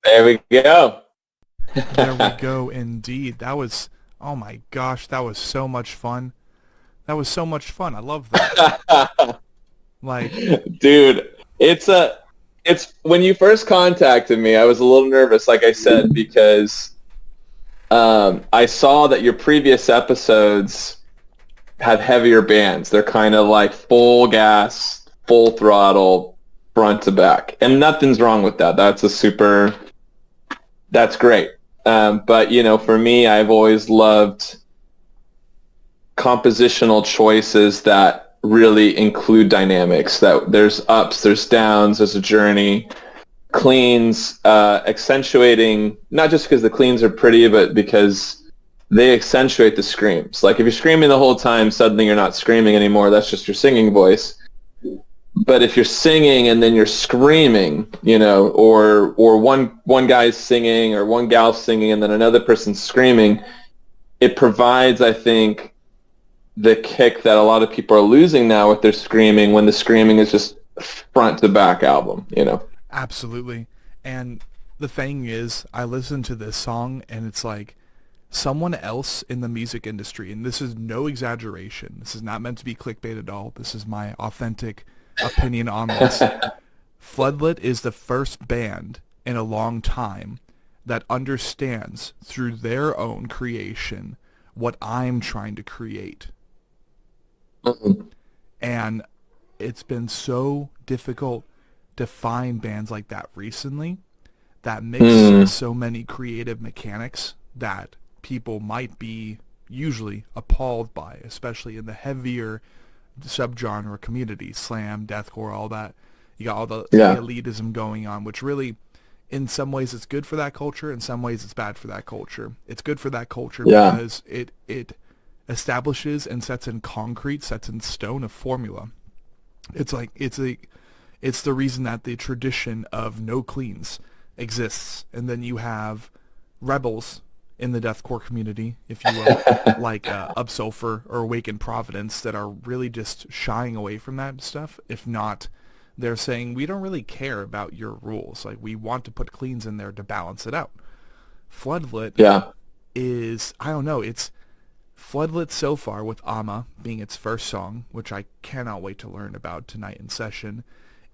There we go. There we go, indeed. That was, oh my gosh, that was so much fun. That was so much fun. I love that. Like, Dude, it's when you first contacted me, I was a little nervous, like I said, because I saw that your previous episodes have heavier bands. They're kind of like full gas, full throttle, front to back. And nothing's wrong with that. That's great. But, for me, I've always loved compositional choices that really include dynamics, that there's ups, there's downs, there's a journey. Cleans, accentuating, not just because the cleans are pretty, but because they accentuate the screams. Like if you're screaming the whole time, suddenly you're not screaming anymore. That's just your singing voice. But if you're singing and then you're screaming, or one guy's singing or one gal's singing and then another person's screaming, it provides, I think, the kick that a lot of people are losing now with their screaming, when the screaming is just front to back album. absolutely. And the thing is, I listen to this song and it's like someone else in the music industry, and this is no exaggeration. This is not meant to be clickbait at all. This is my authentic opinion on this. Floodlit is the first band in a long time that understands through their own creation what I'm trying to create. Mhm. And it's been so difficult to find bands like that recently that mix so many creative mechanics that people might be usually appalled by, especially in the heavier subgenre community, slam, deathcore, all that. You got all the Yeah. elitism going on, which really, in some ways, it's good for that culture. In some ways, it's bad for that culture. It's good for that culture Yeah. because it establishes and sets in concrete, sets in stone a formula. It's like it's the reason that the tradition of no cleans exists, and then you have rebels in the deathcore community, if you will, like Upsulfur or Awakened Providence, that are really just shying away from that stuff. If not, they're saying we don't really care about your rules. Like we want to put cleans in there to balance it out. Floodlit Yeah. is, I don't know, it's Floodlit so far, with Ama being its first song, which I cannot wait to learn about tonight in session.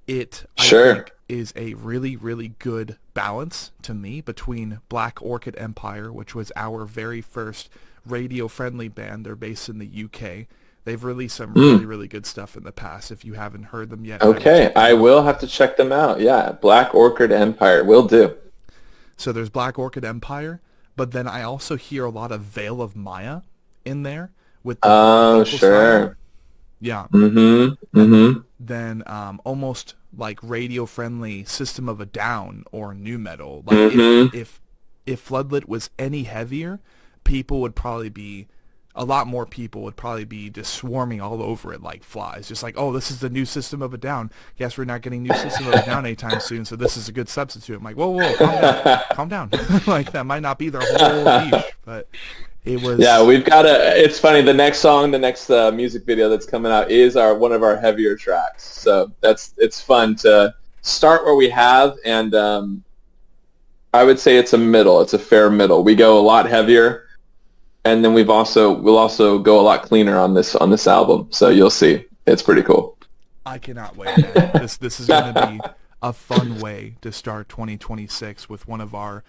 It, I Sure. think, is a really, really good balance to me between Black Orchid Empire, which was our very first radio-friendly band. They're based in the UK. They've released some really, Mm. really good stuff in the past. If you haven't heard them yet, I would Okay. check them I out. will have to check them out. Yeah. Black Orchid Empire. Will do. So there's Black Orchid Empire, but then I also hear a lot of Veil of Maya in there with the Oh, vocal style. sure. Yeah. Mm-hmm. And Mm-hmm. then almost like radio-friendly System of a Down or new metal. Like Mm-hmm. if Floodlit was any heavier, people would probably be a lot more people would probably be just swarming all over it like flies. Just like, oh, this is the new System of a Down. Guess we're not getting new System of a Down anytime soon, so this is a good substitute. I'm like, whoa, whoa, calm down. Calm down. Like, that might not be their whole niche, but it Yeah, was, we've got it's funny. The next song, the next music video that's coming out is one of our heavier tracks. So it's fun to start where we have, and I would say it's a middle. It's a fair middle. We go a lot heavier, and then we'll also go a lot cleaner on this album. So you'll see, it's pretty cool. I cannot wait, man. This is going to be a fun way to start 2026 with one of our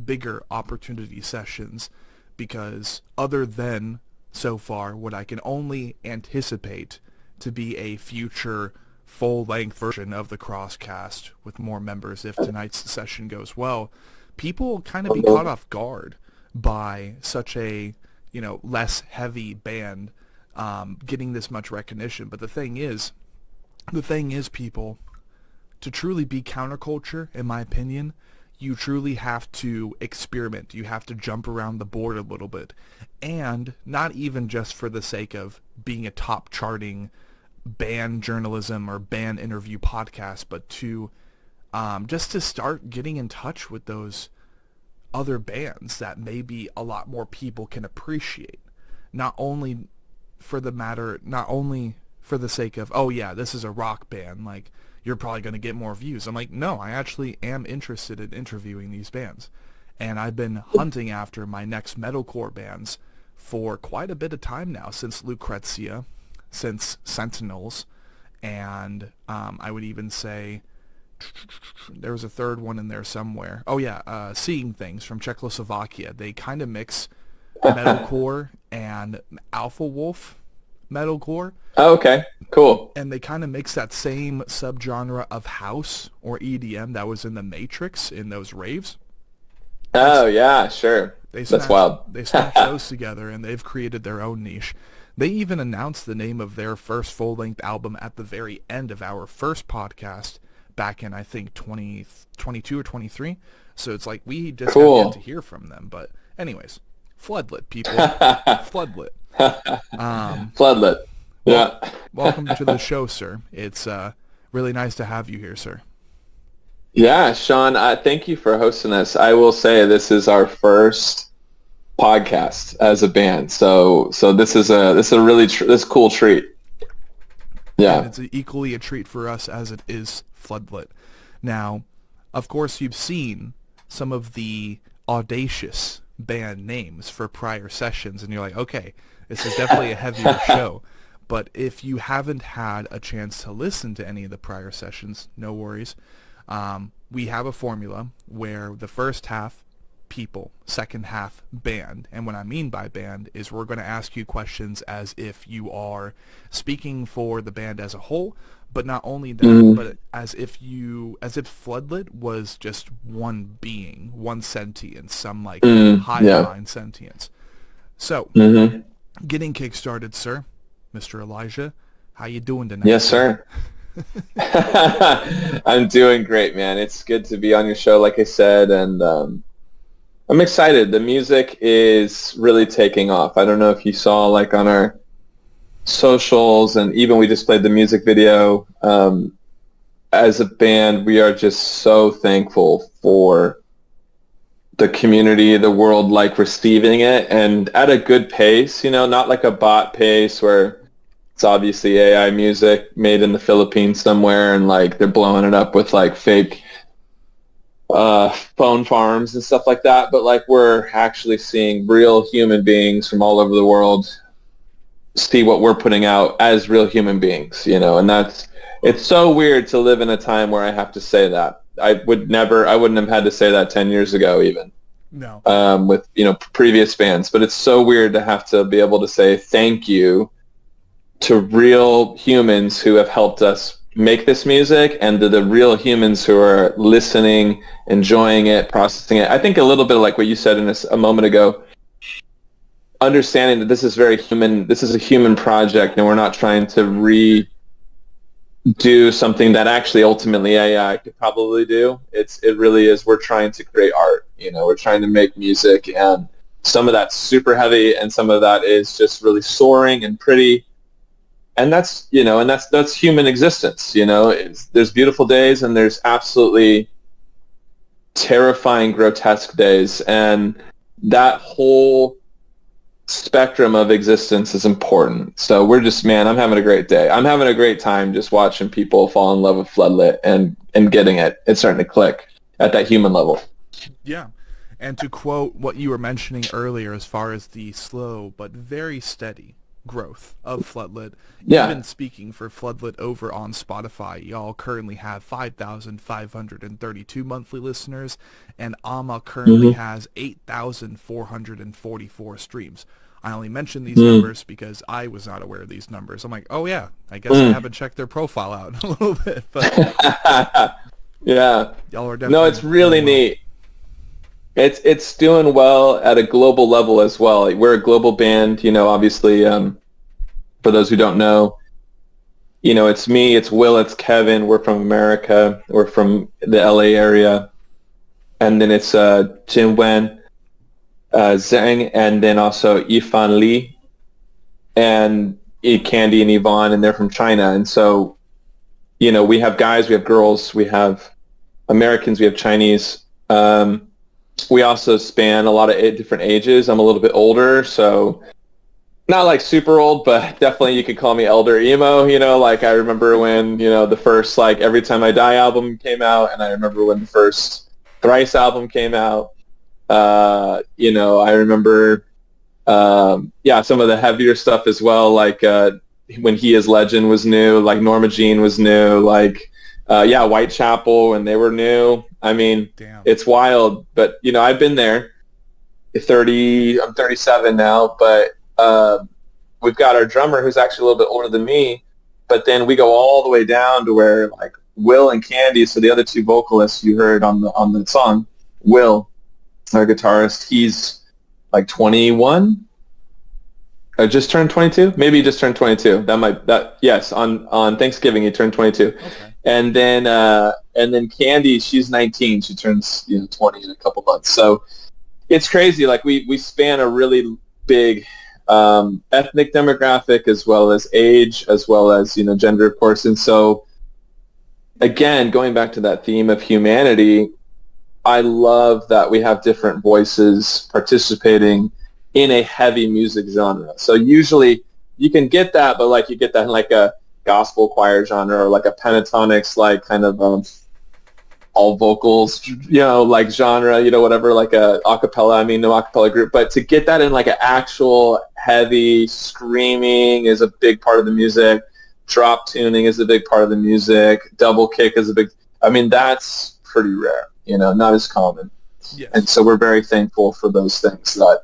bigger opportunity sessions, because other than so far what I can only anticipate to be a future full-length version of the Crosscast with more members if tonight's session goes well, people will kind of be caught off guard by such a, less heavy band getting this much recognition. But the thing is, people, to truly be counterculture, in my opinion, you truly have to experiment. You have to jump around the board a little bit. And not even just for the sake of being a top charting band journalism or band interview podcast, but to just to start getting in touch with those other bands that maybe a lot more people can appreciate. Not only for the sake of, oh yeah, this is a rock band, like, you're probably going to get more views. I'm like, no, I actually am interested in interviewing these bands. And I've been hunting after my next metalcore bands for quite a bit of time now, since Lucrezia, since Sentinels, and I would even say there was a third one in there somewhere. Oh yeah, Seeing Things from Czechoslovakia. They kind of mix metalcore and Alpha Wolf metalcore. Oh, okay, cool. And they kind of mix that same subgenre of house or EDM that was in the Matrix in those raves. Oh yeah, sure. That's wild. They smashed those together, and they've created their own niche. They even announced the name of their first full-length album at the very end of our first podcast back in, I think, 2022 or 23. So it's like we just have yet to hear from them. But anyways, Floodlit, people. Floodlit. Floodlit. Yeah. Welcome to the show, sir. It's really nice to have you here, sir. Yeah, Sean, thank you for hosting us. I will say this is our first podcast as a band, so this is a really cool treat. Yeah, and it's equally a treat for us as it is Floodlit. Now, of course, you've seen some of the audacious band names for prior sessions, and you're like, okay, this is definitely a heavier show. But if you haven't had a chance to listen to any of the prior sessions, no worries. We have a formula where the first half people, second half band, and what I mean by band is we're going to ask you questions as if you are speaking for the band as a whole, but not only that, but as if Floodlit was just one being, one sentience, some like hive-mind sentience. So, getting kick-started, sir, Mr. Elijah, how you doing tonight? Yes, sir. I'm doing great, man. It's good to be on your show, like I said, and I'm excited. The music is really taking off. I don't know if you saw, like, on our socials, and even we just played the music video. As a band, we are just so thankful for the community, the world, like, receiving it, and at a good pace, not like a bot pace where it's obviously AI music made in the Philippines somewhere, and like they're blowing it up with like fake phone farms and stuff like that. But like we're actually seeing real human beings from all over the world see what we're putting out as real human beings, and it's so weird to live in a time where I have to say that. I wouldn't have had to say that 10 years ago even. No. With, previous bands, but it's so weird to have to be able to say thank you to real humans who have helped us make this music, and to the real humans who are listening, enjoying it, processing it. I think a little bit like what you said a moment ago, understanding that this is very human, this is a human project, and we're not trying to redo something that actually ultimately AI could probably do. It really is, we're trying to create art, we're trying to make music, and some of that's super heavy, and some of that is just really soaring and pretty. And that's, that's human existence, there's beautiful days and there's absolutely terrifying, grotesque days. And that whole spectrum of existence is important. So we're just, man, I'm having a great day. I'm having a great time just watching people fall in love with Floodlit and getting it. It's starting to click at that human level. Yeah. And to quote what you were mentioning earlier as far as the slow but very steady growth of Floodlit. Even speaking for Floodlit over on Spotify, y'all currently have 5,532 monthly listeners, and Alma currently has 8,444 streams. I only mention these numbers because I was not aware of these numbers. I'm like, oh yeah, I guess I haven't checked their profile out a little bit. But yeah, y'all are definitely it's really neat. It's doing well at a global level as well. Like, we're a global band, obviously, for those who don't know, it's me, it's Will, it's Kevin. We're from America. We're from the LA area. And then it's Jin Wen, Zhang, and then also Yifan Li, and Candy and Yvonne, and they're from China. And so, we have guys, we have girls, we have Americans, we have Chinese. We also span a lot of different ages. I'm a little bit older, so not like super old, but definitely you could call me elder emo, like I remember when, the first like Every Time I Die album came out, and I remember when the first Thrice album came out. I remember, some of the heavier stuff as well, like when He Is Legend was new, like Norma Jean was new, like, Whitechapel when they were new. I mean, Damn. It's wild, but, I've been there. I'm 37 now, but we've got our drummer who's actually a little bit older than me, but then we go all the way down to where like Will and Candy, so the other two vocalists you heard on the song, Will, our guitarist, he's like 21, or just turned 22, maybe he just turned 22. Yes, on Thanksgiving he turned 22. Okay. And then Candy, she's 19, she turns 20 in a couple months. So it's crazy. Like we span a really big ethnic demographic, as well as age, as well as gender, of course. And so again, going back to that theme of humanity, I love that we have different voices participating in a heavy music genre. So usually you can get that, but like you get that in like a gospel choir genre, or like a pentatonics, like kind of all vocals, like genre, whatever, like no acapella group. But to get that in like an actual heavy screaming is a big part of the music. Drop tuning is a big part of the music. Double kick is that's pretty rare, not as common. Yes. And so we're very thankful for those things that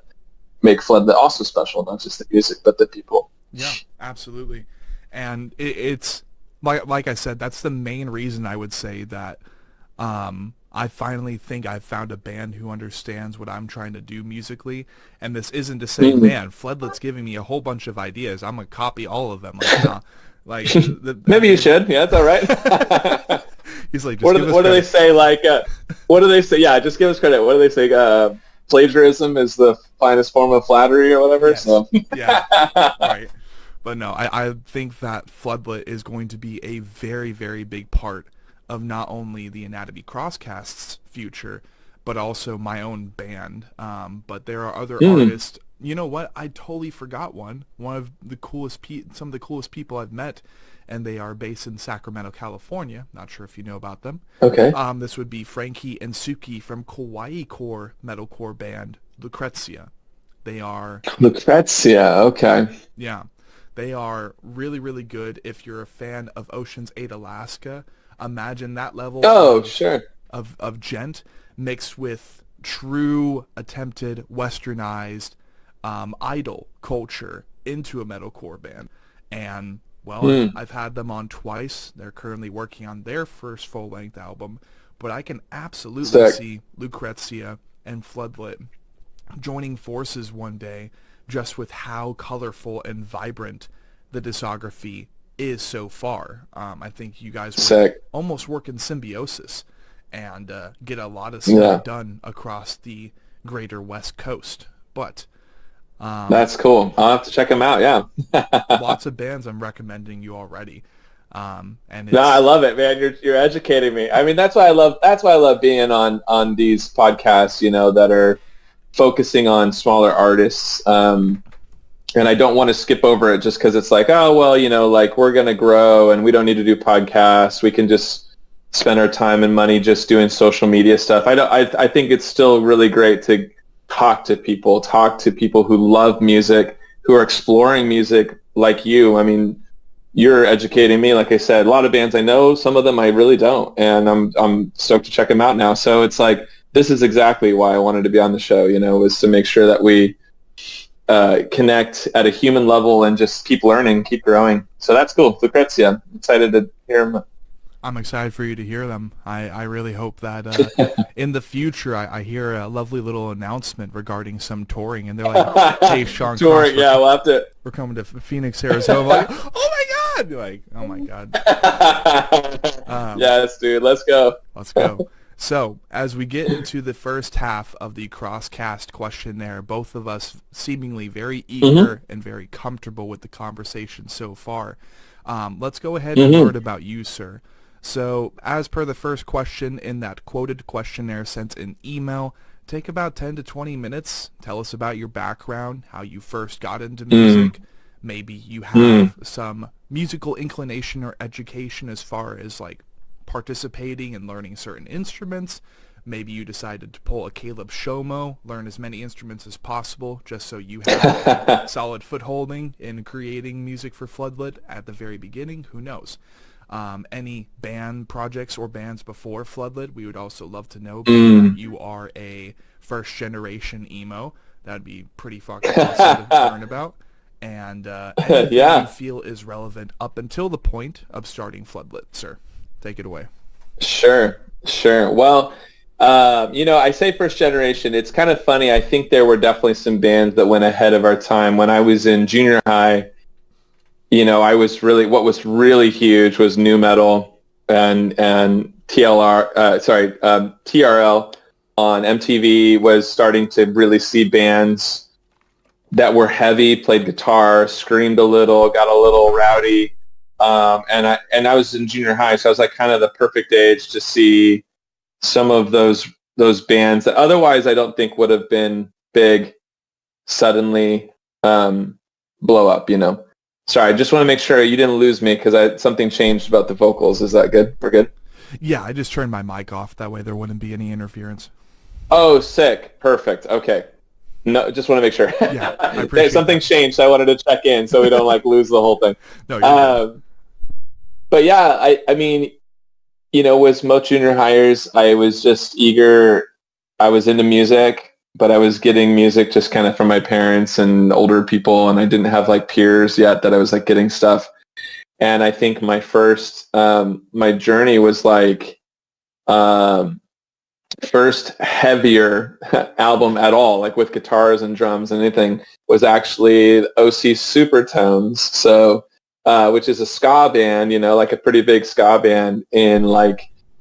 make Floodlit also special, not just the music, but the people. Yeah, absolutely. And it's like I said, that's the main reason I would say that I finally think I've found a band who understands what I'm trying to do musically. And this isn't to say, man, Floodlit's giving me a whole bunch of ideas, I'm going to copy all of them. Like, nah. Like maybe you should. Yeah, that's all right. He's like, what do they say? Like, what do they say? Yeah, just give us credit. What do they say? Plagiarism is the finest form of flattery, or whatever. Yes. So yeah, right. But no, I think that Floodlit is going to be a very, very big part of not only the Anatomy Crosscast's future, but also my own band. But there are other artists. You know what? I totally forgot one. One of the coolest, some of the coolest people I've met, and they are based in Sacramento, California. Not sure if you know about them. Okay. This would be Frankie and Suki from Kauai core metalcore band Lucrezia. They are Lucrezia. Okay. Yeah. They are really, really good. If you're a fan of Ocean's 8 Alaska, imagine that level of gent mixed with true attempted westernized idol culture into a metalcore band. And, well, I've had them on twice. They're currently working on their first full-length album. But I can absolutely see Lucrezia and Floodlit joining forces one day, just with how colorful and vibrant the discography is so far. I think you guys would almost work in symbiosis and get a lot of stuff done across the greater West Coast. But that's cool. I'll have to check them out. Yeah. Lots of bands I'm recommending you already. And I love it, man. You're educating me. I mean, that's why I love being on these podcasts, that are focusing on smaller artists. And I don't want to skip over it just because it's like, oh, well, like we're going to grow and we don't need to do podcasts. We can just spend our time and money just doing social media stuff. I think it's still really great to talk to people who love music, who are exploring music like you. I mean, you're educating me. Like I said, a lot of bands I know, some of them I really don't. And I'm stoked to check them out now. So it's like, this is exactly why I wanted to be on the show, was to make sure that we connect at a human level and just keep learning, keep growing. So that's cool. Lucrezia, I'm excited to hear them. I'm excited for you to hear them. I really hope that in the future I hear a lovely little announcement regarding some touring, and they're like, hey, Sean, touring, we'll have to. We're coming to Phoenix, Arizona. I'm like, oh my God! Like, oh my God. Yes, dude, let's go. Let's go. So, as we get into the first half of the Crosscast questionnaire, both of us seemingly very eager and very comfortable with the conversation so far. Let's go ahead and learn about you, sir. So, as per the first question in that quoted questionnaire sent in email, take about 10 to 20 minutes. Tell us about your background, how you first got into music. Maybe you have some musical inclination or education as far as like participating and learning certain instruments. Maybe you decided to pull a Caleb Shomo, learn as many instruments as possible just so you have a solid footholding in creating music for Floodlit at the very beginning. Who knows? Any band projects or bands before Floodlit, we would also love to know. Because you are a first generation emo. That'd be pretty fucking awesome to learn about. And anything you feel is relevant up until the point of starting Floodlit, sir. Take it away. Sure. Well, I say first generation. It's kind of funny. I think there were definitely some bands that went ahead of our time. When I was in junior high, what was really huge was nu metal and TRL on MTV was starting to really see bands that were heavy, played guitar, screamed a little, got a little rowdy. And I was in junior high, so I was like kind of the perfect age to see some of those bands that otherwise I don't think would have been big suddenly blow up, Sorry, I just want to make sure you didn't lose me because something changed about the vocals. Is that good? We're good? Yeah, I just turned my mic off. That way there wouldn't be any interference. Oh, sick. Perfect. Okay. No, just want to make sure. Yeah, I appreciate something changed. So I wanted to check in so we don't lose the whole thing. No, you're but yeah, I mean, with most junior hires, I was just eager. I was into music, but I was getting music just kind of from my parents and older people, and I didn't have peers yet that I was getting stuff. And I think my first, my journey was first heavier album at all, with guitars and drums and anything, was actually OC Supertones. So, which is a ska band, a pretty big ska band in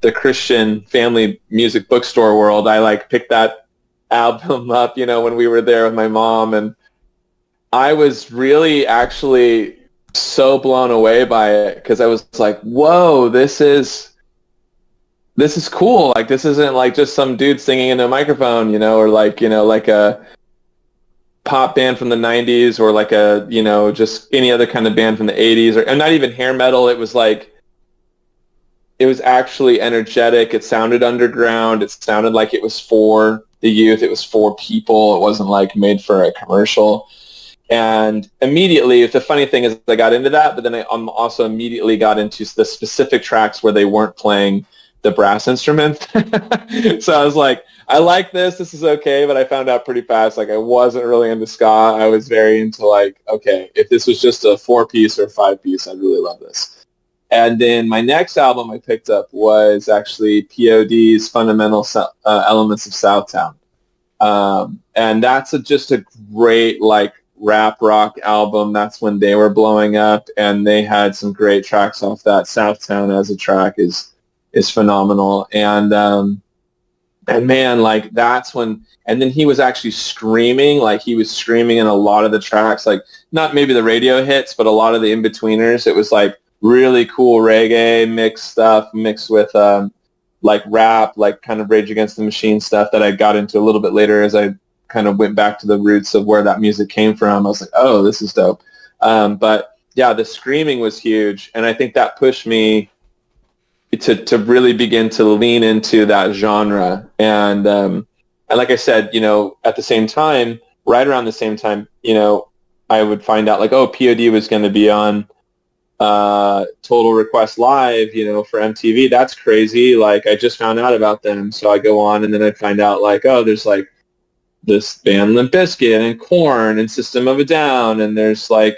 the Christian family music bookstore world. I picked that album up, when we were there with my mom, and I was really actually so blown away by it because I was like, whoa, this is cool. This isn't just some dude singing into a microphone, or a pop band from the 90s or just any other kind of band from the 80s or not even hair metal. It was it was actually energetic. It sounded underground. It sounded like it was for the youth. It was for people. It wasn't made for a commercial. And immediately, the funny thing is I got into that, but then I also immediately got into the specific tracks where they weren't playing the brass instrument. So I was like, I like this. This is okay. But I found out pretty fast, I wasn't really into ska. I was very into okay, if this was just a 4-piece or 5-piece, I'd really love this. And then my next album I picked up was actually POD's Fundamental Elements of Southtown. And that's just a great rap rock album. That's when they were blowing up, and they had some great tracks off that. Southtown as a track is phenomenal. And man, that's when, and then he was actually screaming, he was screaming in a lot of the tracks, not maybe the radio hits, but a lot of the in-betweeners. It was really cool reggae mixed with rap, kind of Rage Against the Machine stuff that I got into a little bit later as I kind of went back to the roots of where that music came from. I was like, oh, this is dope. But yeah, the screaming was huge, and I think that pushed me to really begin to lean into that genre. And like I said, at the same time, right around the same time, I would find out POD was going to be on Total Request Live, for MTV. That's crazy. I just found out about them. So I go on, and then I'd find out oh, there's this band Limp Bizkit and Korn and System of a Down, and there's one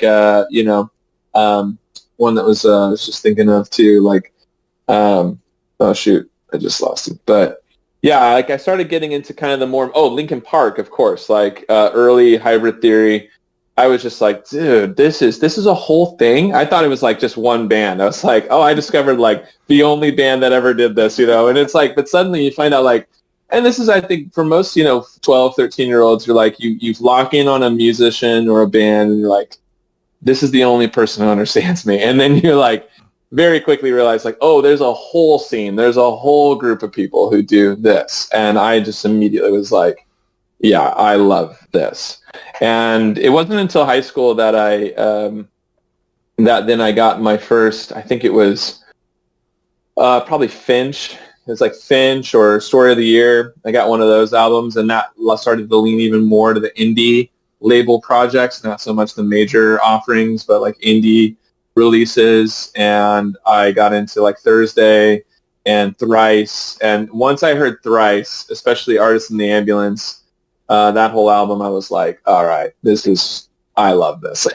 that was I was just thinking of too, oh shoot, I just lost it. But yeah, I started getting into kind of the more Linkin Park, of course, early Hybrid Theory. I was just dude, this is a whole thing. I thought it was just one band. I was oh, I discovered the only band that ever did this, and it's but suddenly you find out and this is, I think, for most, 12, 13-year-olds, you're you lock in on a musician or a band, and you're this is the only person who understands me. And then you're very quickly realized like, oh, there's a whole scene. There's a whole group of people who do this. And I just immediately was like, yeah, I love this. And it wasn't until high school that that then I got my first, I think it was probably Finch. It was like Finch or Story of the Year. I got one of those albums, and that started to lean even more to the indie label projects, not so much the major offerings, but like indie releases. And I got into like Thursday and Thrice. And once I heard Thrice, especially Artist in the Ambulance, that whole album, I was like, all right, I love this.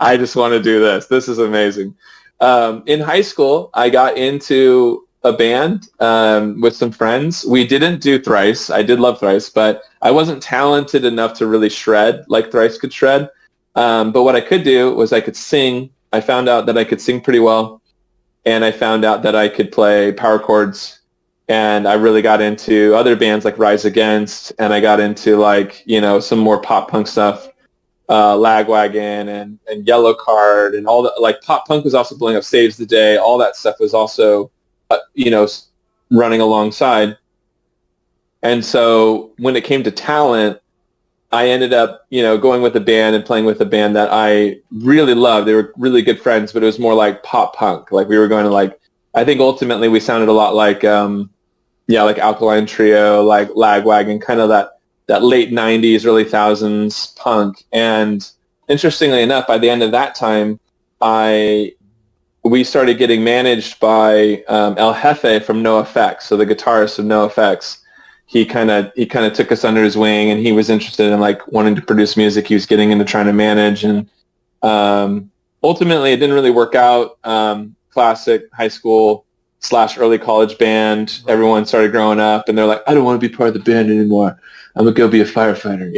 I just want to do this. This is amazing. In high school, I got into a band with some friends. We didn't do Thrice. I did love Thrice, but I wasn't talented enough to really shred like Thrice could shred. But what I could do was I could sing. I found out that I could sing pretty well, and I found out that I could play power chords. And I really got into other bands like Rise Against, and I got into like, some more pop punk stuff, Lagwagon and Yellow Card, and all that. Like pop punk was also blowing up. Saves the Day. All that stuff was also, running alongside. And so when it came to talent, I ended up, going with a band and playing with a band that I really loved. They were really good friends, but it was more like pop punk. Like we were going to like, I think ultimately we sounded a lot like, like Alkaline Trio, like Lagwagon, kind of that late 90s, early 2000s punk. And interestingly enough, by the end of that time, we started getting managed by El Jefe from NoFX, so the guitarist of NoFX. He kind of took us under his wing, and he was interested in like wanting to produce music. He was getting into trying to manage, and ultimately it didn't really work out. Classic high school / early college band. Everyone started growing up, and they're like, I don't want to be part of the band anymore. I'm gonna go be a firefighter,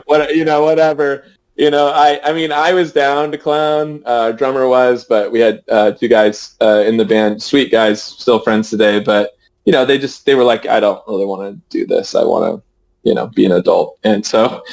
whatever. I mean, I was down to clown. Drummer was, but we had two guys in the band, sweet guys, still friends today. But they were like, I don't really want to do this. I want to, be an adult. And so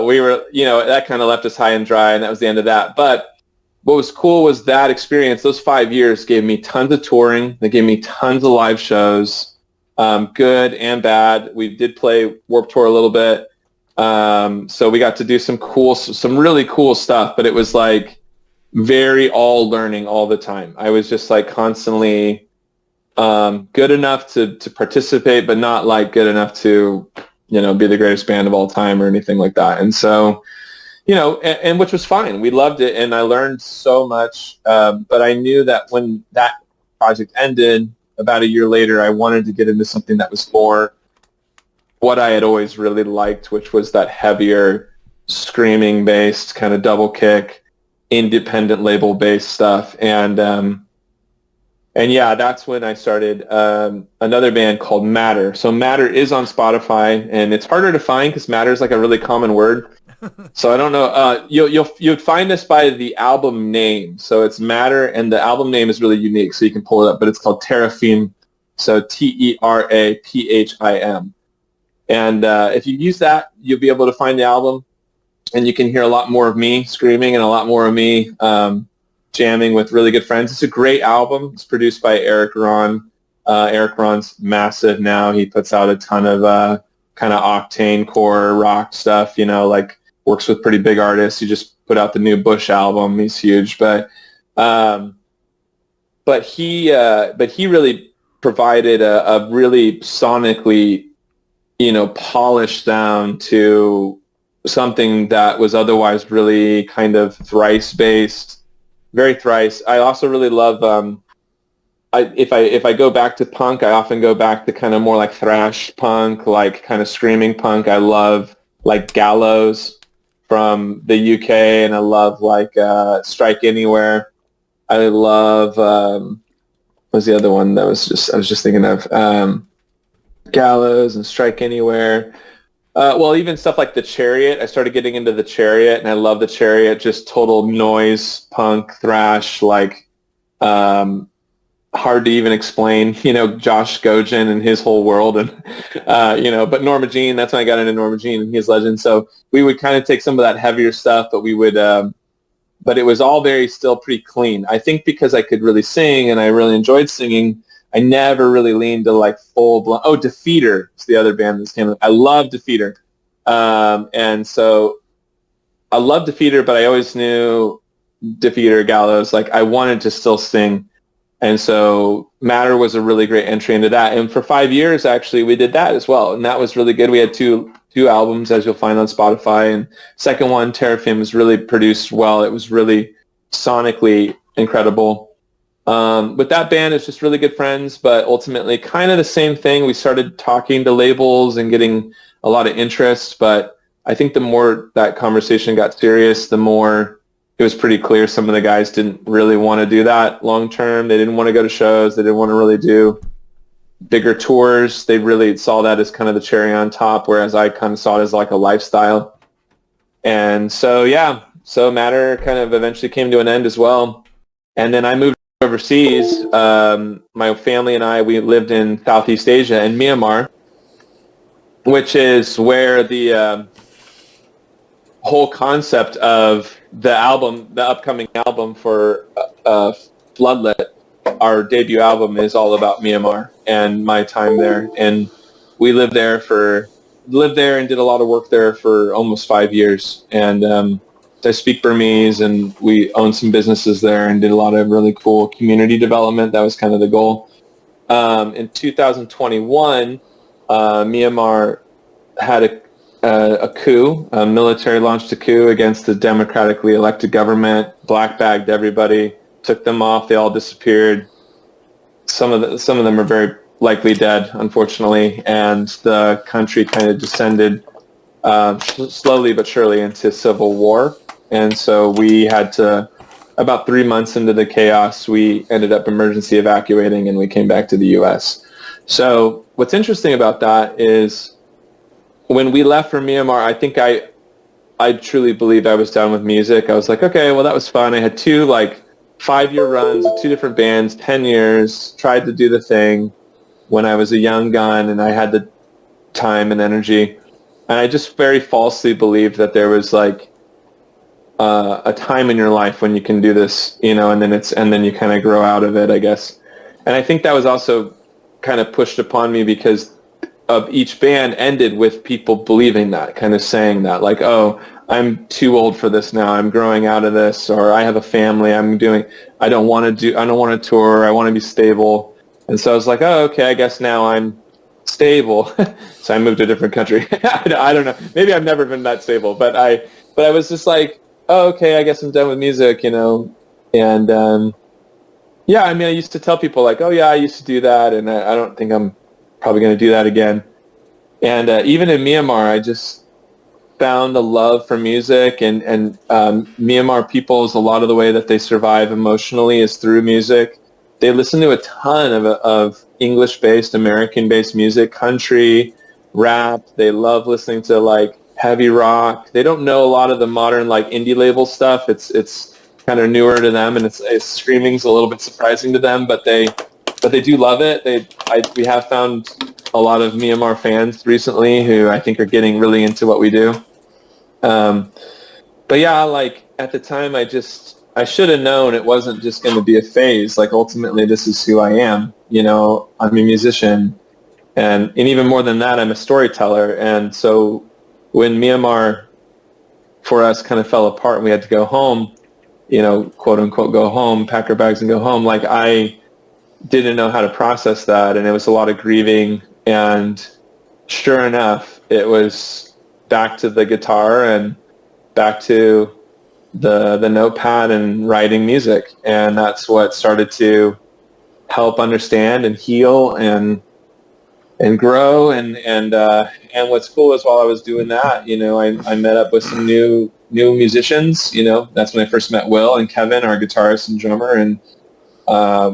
we were, that kind of left us high and dry, and that was the end of that. But what was cool was that experience. Those 5 years gave me tons of touring. They gave me tons of live shows. Good and bad. We did play Warped Tour a little bit. So we got to do some really cool stuff, but it was like very all learning all the time. I was just like constantly good enough to participate, but not like good enough to, be the greatest band of all time or anything like that. And so, and which was fine. We loved it, and I learned so much. But I knew that when that project ended, about a year later, I wanted to get into something that was more what I had always really liked, which was that heavier, screaming-based, kind of double kick, independent label-based stuff. And yeah, that's when I started another band called Matter. So Matter is on Spotify, and it's harder to find because Matter is like a really common word. So I don't know. You'd find this by the album name. So it's Matter, and the album name is really unique, so you can pull it up. But it's called Teraphim, so Teraphim. And if you use that, you'll be able to find the album, and you can hear a lot more of me screaming and a lot more of me jamming with really good friends. It's a great album. It's produced by Eric Ron. Eric Ron's massive now. He puts out a ton of kind of octane core rock stuff, like works with pretty big artists. He just put out the new Bush album. He's huge, but he really provided a really sonically, polished down to something that was otherwise really kind of Thrice based, very Thrice. I also really love, if I go back to punk, I often go back to kind of more like thrash punk, like kind of screaming punk. I love like Gallows from the UK, and I love like Strike Anywhere. I love what was the other one that I was just thinking of, Gallows and Strike Anywhere. Well, even stuff like The Chariot. I started getting into The Chariot, and I love The Chariot. Just total noise punk thrash, like hard to even explain, Josh Gojen and his whole world, and but Norma Jean, that's when I got into Norma Jean and his legend. So we would kind of take some of that heavier stuff, but we would but it was all very still pretty clean. I think because I could really sing and I really enjoyed singing, I never really leaned to like full blown. Oh, Defeater is the other band that came. I love Defeater, and so I love Defeater, but I always knew Defeater, Gallows. Like I wanted to still sing, and so Matter was a really great entry into that. And for 5 years, actually, we did that as well, and that was really good. We had two albums, as you'll find on Spotify, and second one, Terrafim, was really produced well. It was really sonically incredible. With that band, it's just really good friends, but ultimately kind of the same thing. We started talking to labels and getting a lot of interest, but I think the more that conversation got serious, the more it was pretty clear some of the guys didn't really want to do that long term. They didn't want to go to shows. They didn't want to really do bigger tours. They really saw that as kind of the cherry on top, whereas I kind of saw it as like a lifestyle. And so, yeah, so Matter kind of eventually came to an end as well. And then I moved overseas. My family and I, we lived in Southeast Asia in Myanmar, which is where the whole concept of the upcoming album for Floodlit, our debut album, is all about Myanmar and my time there. And we lived there and did a lot of work there for almost 5 years. And I speak Burmese, and we owned some businesses there and did a lot of really cool community development. That was kind of the goal. In 2021, Myanmar had a coup. Military launched a coup against the democratically elected government, black-bagged everybody, took them off. They all disappeared. Some of them are very likely dead, unfortunately, and the country kind of descended slowly but surely into civil war. And so we had to, about 3 months into the chaos, we ended up emergency evacuating, and we came back to the U.S. So what's interesting about that is when we left for Myanmar, I think I truly believed I was done with music. I was like, okay, well, that was fun. I had 2 5-year runs of 2 different bands, 10 years, tried to do the thing when I was a young gun and I had the time and energy. And I just very falsely believed that there was a time in your life when you can do this, and then you kind of grow out of it, I guess. And I think that was also kind of pushed upon me because of each band ended with people believing that, kind of saying that, like, oh, I'm too old for this now. I'm growing out of this, or I have a family. I don't want to tour. I want to be stable. And so I was like, oh, okay, I guess now I'm stable. So I moved to a different country. I don't know. Maybe I've never been that stable, but I was just like, oh, okay, I guess I'm done with music, And yeah, I mean, I used to tell people like, oh yeah, I used to do that, and I don't think I'm probably going to do that again. And even in Myanmar, I just found the love for music, and Myanmar people's, a lot of the way that they survive emotionally is through music. They listen to a ton of English-based, American-based music, country, rap. They love listening to heavy rock. They don't know a lot of the modern indie label stuff. It's kind of newer to them, and it's streaming's a little bit surprising to them, but they do love it. We have found a lot of Myanmar fans recently who I think are getting really into what we do. But yeah, at the time I should have known it wasn't just going to be a phase. Ultimately this is who I am. I'm a musician, and even more than that, I'm a storyteller. And so when Myanmar for us kind of fell apart and we had to go home, quote unquote go home, pack our bags and go home, I didn't know how to process that, and it was a lot of grieving. And sure enough, it was back to the guitar and back to the notepad and writing music, and that's what started to help understand and heal and grow. And what's cool is while I was doing that, I met up with some new musicians. That's when I first met Will and Kevin, our guitarist and drummer, and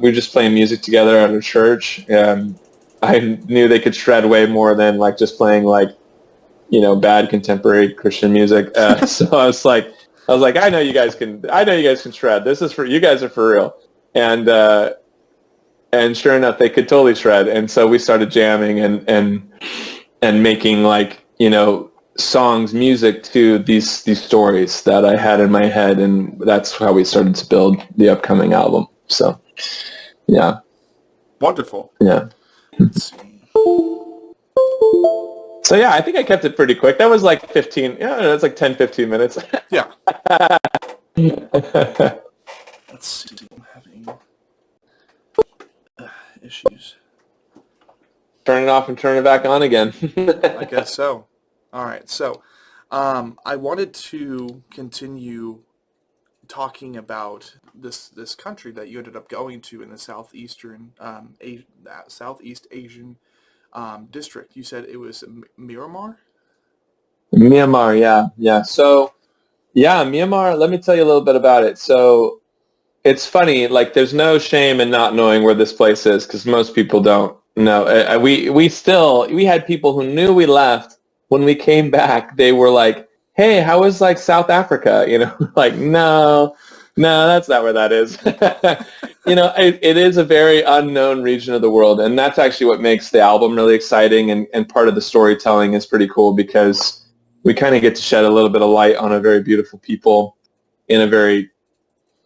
we were just playing music together at a church. I knew they could shred way more than just playing bad contemporary Christian music. So I was like, I know you guys can shred. This is for you guys, are for real. And sure enough, they could totally shred. And so we started jamming and making songs, music to these stories that I had in my head, and that's how we started to build the upcoming album. So, yeah. Wonderful. Yeah. Let's see. So yeah, I think I kept it pretty quick. That was like 15, that's like 10, 15 minutes. Yeah. Let's see. I'm having issues. Turn it off and turn it back on again. I guess so. All right. So, I wanted to continue talking about this country that you ended up going to in the southeastern, Southeast Asian district. You said it was Myanmar? Myanmar, yeah. So, yeah, Myanmar, let me tell you a little bit about it. So, it's funny, like, there's no shame in not knowing where this place is, because most people don't know. We had people who knew we left. When we came back, they were like, hey, how was, like, South Africa? Like, no, that's not where that is. It is a very unknown region of the world, and that's actually what makes the album really exciting, and part of the storytelling is pretty cool, because we kind of get to shed a little bit of light on a very beautiful people in a very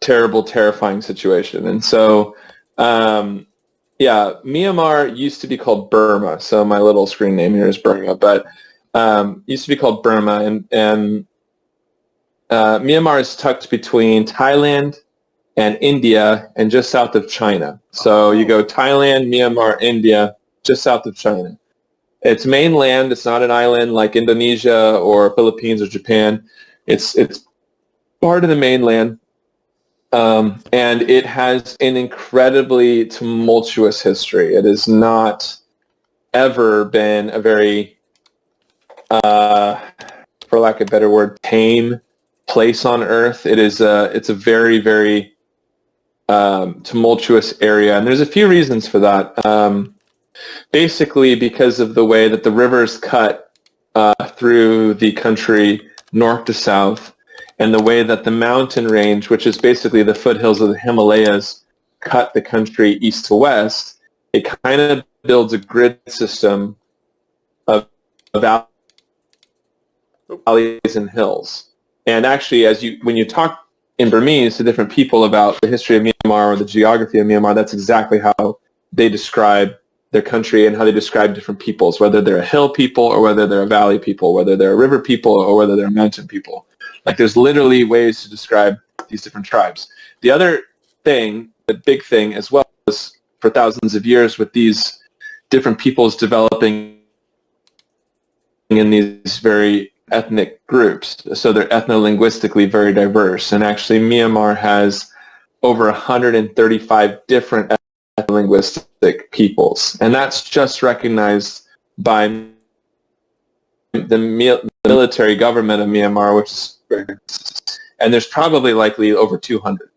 terrible, terrifying situation. And so, Myanmar used to be called Burma, so my little screen name here is Burma, but used to be called Burma, and Myanmar is tucked between Thailand and India and just south of China. So you go Thailand, Myanmar, India, just south of China. It's mainland. It's not an island like Indonesia or Philippines or Japan. It's part of the mainland, and it has an incredibly tumultuous history. It has not ever been a very for lack of a better word, tame place on Earth. It's a very, very tumultuous area, and there's a few reasons for that. Basically, because of the way that the rivers cut through the country north to south, and the way that the mountain range, which is basically the foothills of the Himalayas, cut the country east to west. It kind of builds a grid system of valleys and hills. And actually, when you talk in Burmese to different people about the history of Myanmar or the geography of Myanmar, that's exactly how they describe their country and how they describe different peoples, whether they're a hill people or whether they're a valley people, whether they're a river people or whether they're a mountain people. Like, there's literally ways to describe these different tribes. The other thing, the big thing as well, is for thousands of years with these different peoples developing in these very ethnic groups. So they're ethno-linguistically very diverse. And actually, Myanmar has over 135 different ethno-linguistic peoples. And that's just recognized by the military government of Myanmar, which is and there's probably likely over 200.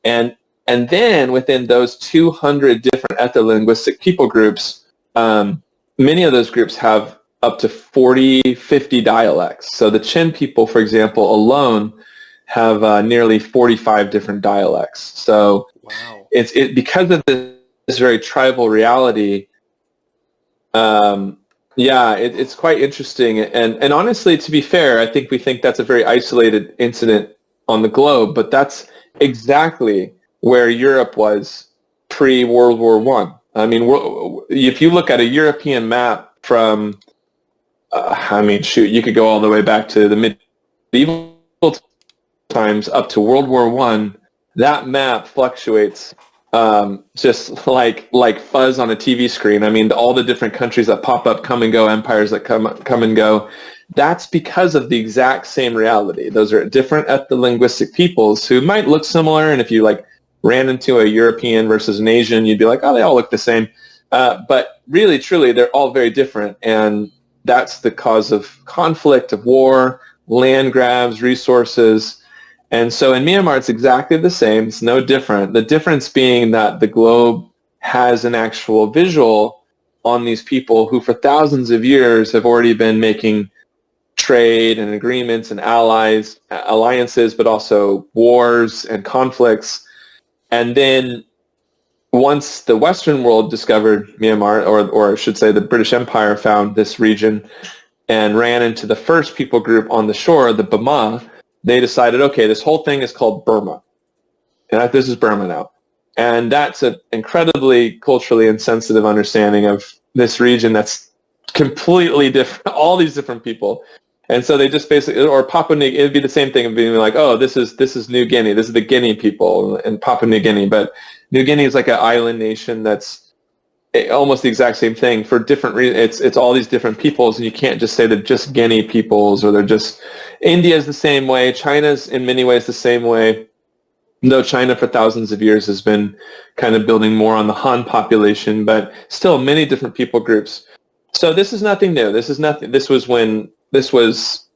And then within those 200 different ethno-linguistic people groups, many of those groups have up to 40, 50 dialects. So the Chin people, for example, alone have nearly 45 different dialects. So wow. It's because of this very tribal reality. It's quite interesting. And honestly, to be fair, I think we think that's a very isolated incident on the globe, but that's exactly where Europe was pre-World War I. I mean, if you look at a European map from, you could go all the way back to the medieval times up to World War I. That map fluctuates just like fuzz on a TV screen. I mean, all the different countries that pop up, come and go, empires that come and go. That's because of the exact same reality. Those are different ethno-linguistic peoples who might look similar, and if you ran into a European versus an Asian, you'd be like, oh, they all look the same. But really, truly, they're all very different, and that's the cause of conflict, of war, land grabs, resources. And so in Myanmar, it's exactly the same. It's no different. The difference being that the globe has an actual visual on these people who for thousands of years have already been making trade and agreements and alliances, but also wars and conflicts. And then once the Western world discovered Myanmar, or I should say the British Empire found this region, and ran into the first people group on the shore, the Burma, they decided, okay, this whole thing is called Burma. And this is Burma now. And that's an incredibly culturally insensitive understanding of this region that's completely different, all these different people. And so they just basically, or Papua New Guinea, it'd be the same thing of being like, oh, this is New Guinea, this is the Guinea people in Papua New Guinea. But New Guinea is like an island nation that's almost the exact same thing for different reasons. It's all these different peoples, and you can't just say they're just Guinea peoples or they're just, India's the same way, China's in many ways the same way. Though China for thousands of years has been kind of building more on the Han population, but still many different people groups. So this is nothing new. This was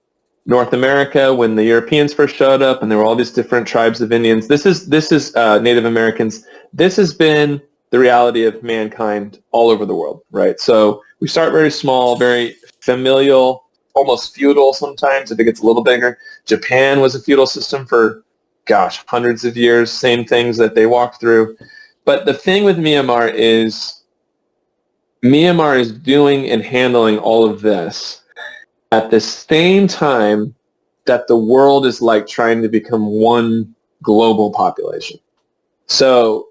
North America when the Europeans first showed up, and there were all these different tribes of Indians. This is Native Americans. This has been the reality of mankind all over the world, right? So we start very small, very familial, almost feudal sometimes if it gets a little bigger. Japan was a feudal system for hundreds of years, same things that they walked through. But the thing with Myanmar is doing and handling all of this at the same time that the world is like trying to become one global population. So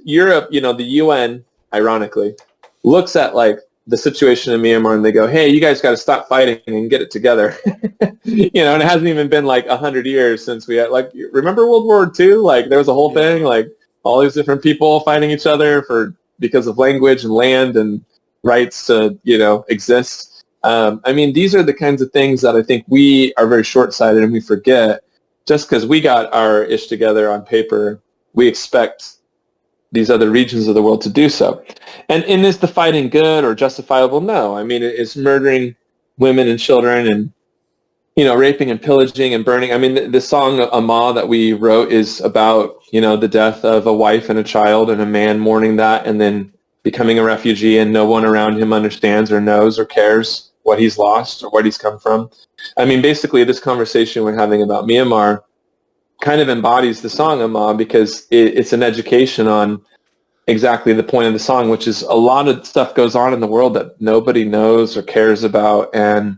Europe, the UN, ironically, looks at like the situation in Myanmar and they go, hey, you guys got to stop fighting and get it together. And it hasn't even been like 100 years since we had, like, remember World War II? Like there was a whole thing, like all these different people fighting each other because of language and land and rights to, exist. These are the kinds of things that I think we are very short-sighted and we forget. Just because we got our ish together on paper, we expect these other regions of the world to do so. And is the fighting good or justifiable? No. It's murdering women and children and, raping and pillaging and burning. The song Ama that we wrote is about, the death of a wife and a child and a man mourning that and then becoming a refugee and no one around him understands or knows or cares what he's lost or what he's come from. Basically this conversation we're having about Myanmar kind of embodies the song Ama because it's an education on exactly the point of the song, which is a lot of stuff goes on in the world that nobody knows or cares about. And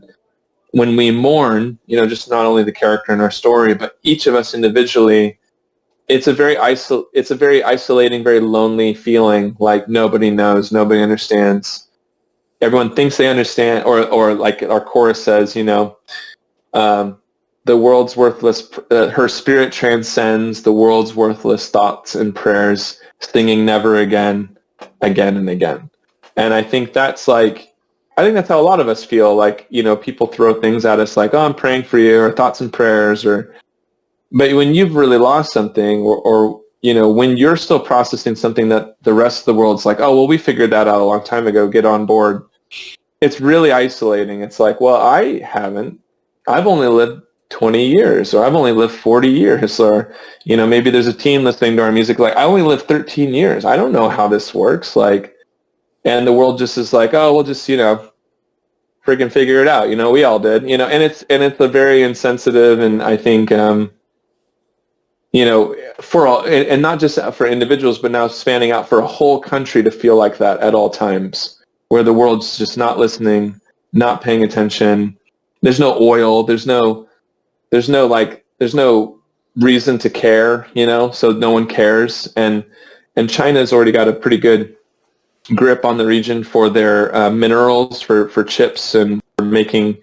when we mourn, just not only the character in our story, but each of us individually, it's a very isolating, very lonely feeling, like nobody knows, nobody understands. Everyone thinks they understand, or like our chorus says, the world's worthless, her spirit transcends the world's worthless thoughts and prayers, singing never again, again and again. And I think that's how a lot of us feel, like, people throw things at us like, oh, I'm praying for you, or thoughts and prayers, but when you've really lost something, or when you're still processing something that the rest of the world's like, oh, well, we figured that out a long time ago, get on board. It's really isolating. It's like, well, I haven't. I've only lived 20 years, or I've only lived 40 years, or, maybe there's a teen listening to our music, like, I only lived 13 years. I don't know how this works. Like, and the world just is like, oh, we'll just, freaking figure it out. We all did, and it's a very insensitive, and I think, for all, and not just for individuals, but now spanning out for a whole country to feel like that at all times, where the world's just not listening, not paying attention. There's no oil. There's no reason to care, so no one cares. And China's already got a pretty good grip on the region for their minerals, for chips and for making,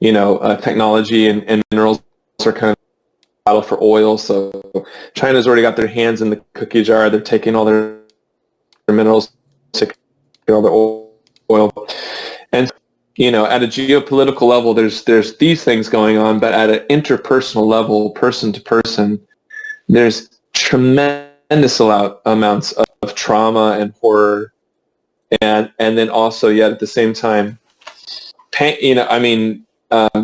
technology and minerals are kind of battle for oil. So China's already got their hands in the cookie jar. They're taking all their minerals, taking all the oil. And at a geopolitical level, there's these things going on, but at an interpersonal level, person to person, there's tremendous amounts of trauma and horror, and then also, yet at the same time, pain.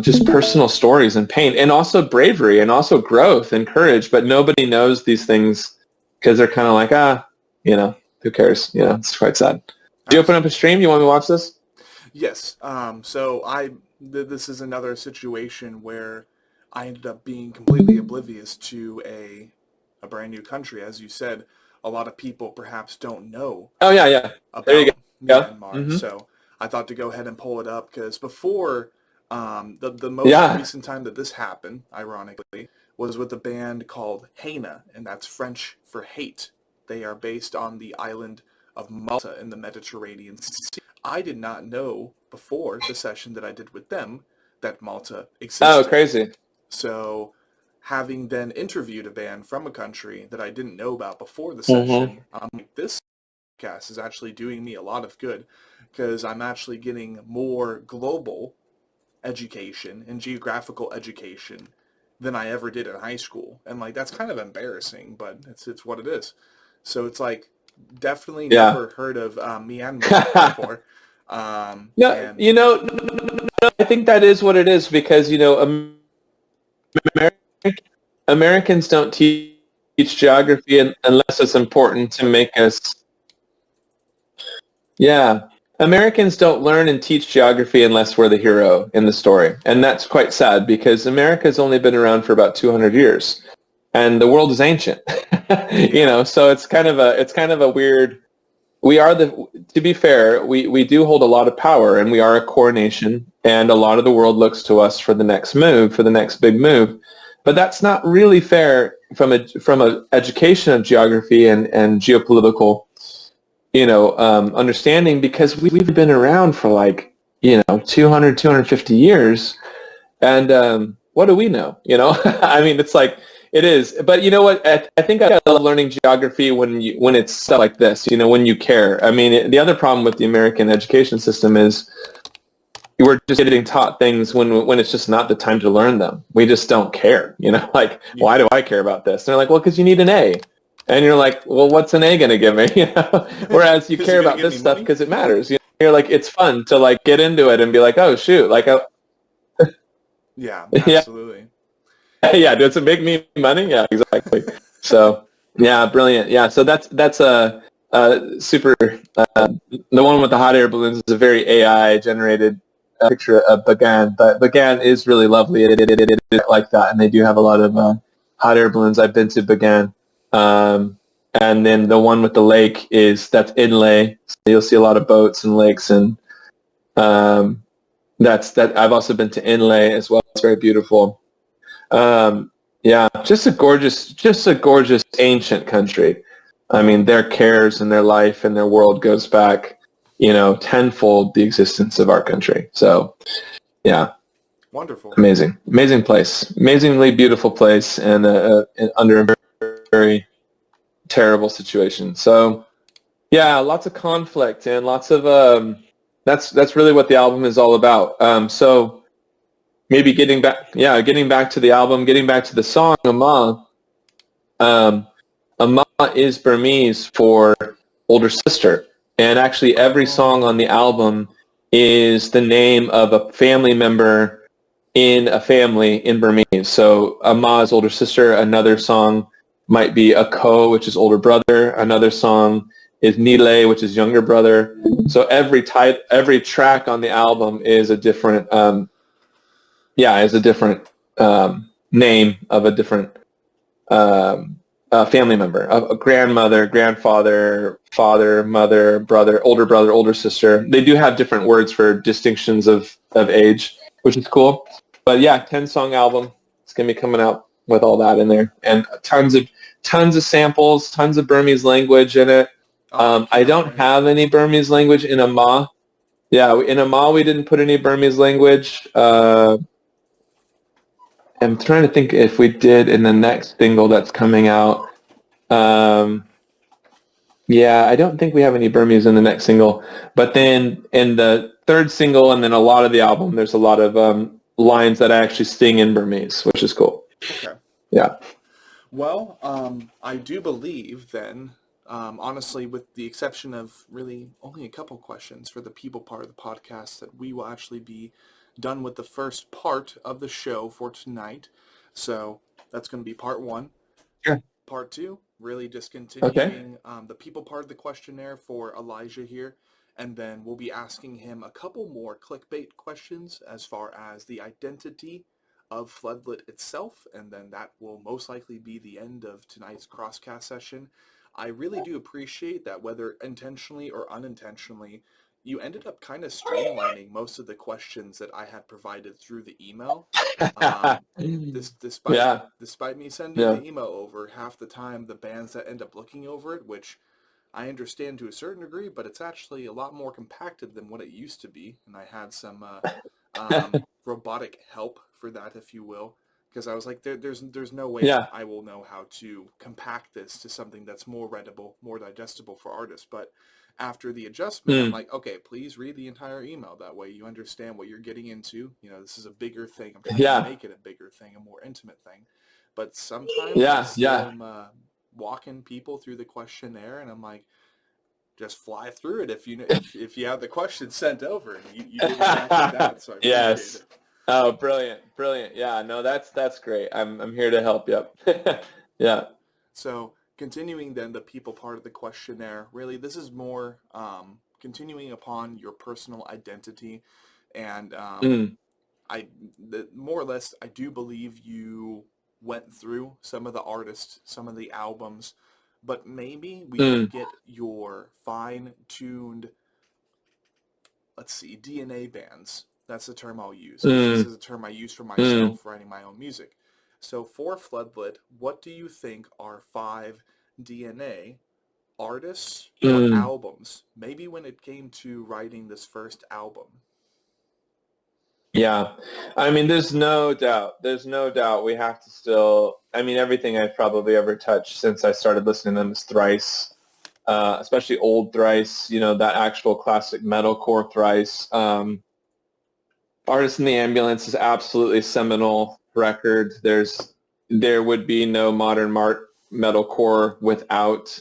Just personal stories and pain, and also bravery, and also growth and courage. But nobody knows these things because they're kind of like, who cares? It's quite sad. Do you open up a stream? You want me to watch this? Yes. This is another situation where I ended up being completely oblivious to a brand new country. As you said, a lot of people perhaps don't know. Oh, yeah. About there you go. Myanmar. Mm-hmm. So I thought to go ahead and pull it up because before The most recent time that this happened, ironically, was with a band called Haina, and that's French for hate. They are based on the island of Malta in the Mediterranean Sea. I did not know before the session that I did with them that Malta Oh, existed. crazy. So having then interviewed a band from a country that I didn't know about before the Mm-hmm. session, this podcast is actually doing me a lot of good because I'm actually getting more global education and geographical education than I ever did in high school. And like that's kind of embarrassing, but it's what it is. So it's like definitely Yeah. never heard of Myanmar before. No, And you know, no, I think that is what it is because, you know, Americans don't teach geography unless it's important to make us. Yeah. Americans don't learn and teach geography unless we're the hero in the story. And that's quite sad because America's only been around for about 200 years and the world is ancient. You know, so it's kind of a weird, we are to be fair, we do hold a lot of power and we are a core nation and a lot of the world looks to us for the next move, for the next big move. But that's not really fair from a education of geography and geopolitical, you know, understanding because we've been around for like, you know, 200, 250 years. And what do we know? You know, I mean, it's like, it is. But you know what? I think I love learning geography when it's stuff like this, you know, when you care. I mean, the other problem with the American education system is we're just getting taught things when it's just not the time to learn them. We just don't care, you know, like, why do I care about this? And they're like, well, because you need an A. And you're like, well, what's an A going to give me? You know? Whereas you care about this stuff because it matters. You know? You're like, it's fun to like get into it and be like, oh, shoot. Like, yeah, absolutely. Yeah, does it make me money? Yeah, exactly. So, yeah, brilliant. Yeah, so that's a super. The one with the hot air balloons is a very AI generated picture of Bagan, but Bagan is really lovely. It like that, and they do have a lot of hot air balloons. I've been to Bagan, and then the one with the lake that's Inlay. So you'll see a lot of boats and lakes, and that's that. I've also been to Inlay as well. It's very beautiful. Yeah, just a gorgeous ancient country. I mean, their cares and their life and their world goes back, you know, tenfold the existence of our country. So, yeah, wonderful, amazing place, amazingly beautiful place, and under a very, very terrible situation. So, yeah, lots of conflict and lots of that's really what the album is all about. So. Maybe getting back to the album, getting back to the song, Ama. Ama is Burmese for older sister. And actually every song on the album is the name of a family member in a family in Burmese. So Ama is older sister. Another song might be Ako, which is older brother. Another song is Nile, which is younger brother. So every track on the album is a different is a different name of a different family member, a grandmother, grandfather, father, mother, brother, older sister. They do have different words for distinctions of age, which is cool. But yeah, 10-song album. It's going to be coming out with all that in there. And tons of samples, tons of Burmese language in it. I don't have any Burmese language in Ama. Yeah, in Ama we didn't put any Burmese language. I'm trying to think if we did in the next single that's coming out. Yeah, I don't think we have any Burmese in the next single. But then in the third single and then a lot of the album, there's a lot of lines that I actually sing in Burmese, which is cool. Okay. Yeah. Well, I do believe then, honestly, with the exception of really only a couple questions for the people part of the podcast, that we will actually be done with the first part of the show for tonight. So that's going to be part one. Sure. Part two, really just continuing the people part of the questionnaire for Elijah here. And then we'll be asking him a couple more clickbait questions as far as the identity of Floodlit itself, and then that will most likely be the end of tonight's Crosscast session. I really do appreciate that whether intentionally or unintentionally, you ended up kind of streamlining most of the questions that I had provided through the email. Despite Yeah. despite me sending Yeah. the email over, half the time the bands that end up looking over it, which I understand to a certain degree, but it's actually a lot more compacted than what it used to be. And I had some robotic help for that, if you will, because I was like, there's no way Yeah. I will know how to compact this to something that's more readable, more digestible for artists. But after the adjustment, I'm like, okay, please read the entire email. That way you understand what you're getting into. You know, this is a bigger thing. I'm trying to make it a bigger thing, a more intimate thing. But sometimes I still am walking people through the questionnaire, and I'm like, just fly through it if you have the questions sent over, and you did exactly that. So I appreciate it. Oh, brilliant. Yeah, no, that's great. I'm here to help. Yep. Yeah. So continuing then the people part of the questionnaire, really this is more continuing upon your personal identity, and more or less I do believe you went through some of the artists, some of the albums, but maybe we could get your fine-tuned, let's see, DNA bands. That's the term I'll use. This is a term I use for myself writing my own music. So for Floodlit, what do you think are 5 DNA artists or albums? Maybe when it came to writing this first album. Yeah. I mean, there's no doubt we have to still, I mean, everything I've probably ever touched since I started listening to them is Thrice, especially old Thrice, you know, that actual classic metalcore Thrice. Artist in the Ambulance is absolutely seminal record. There would be no modern metalcore without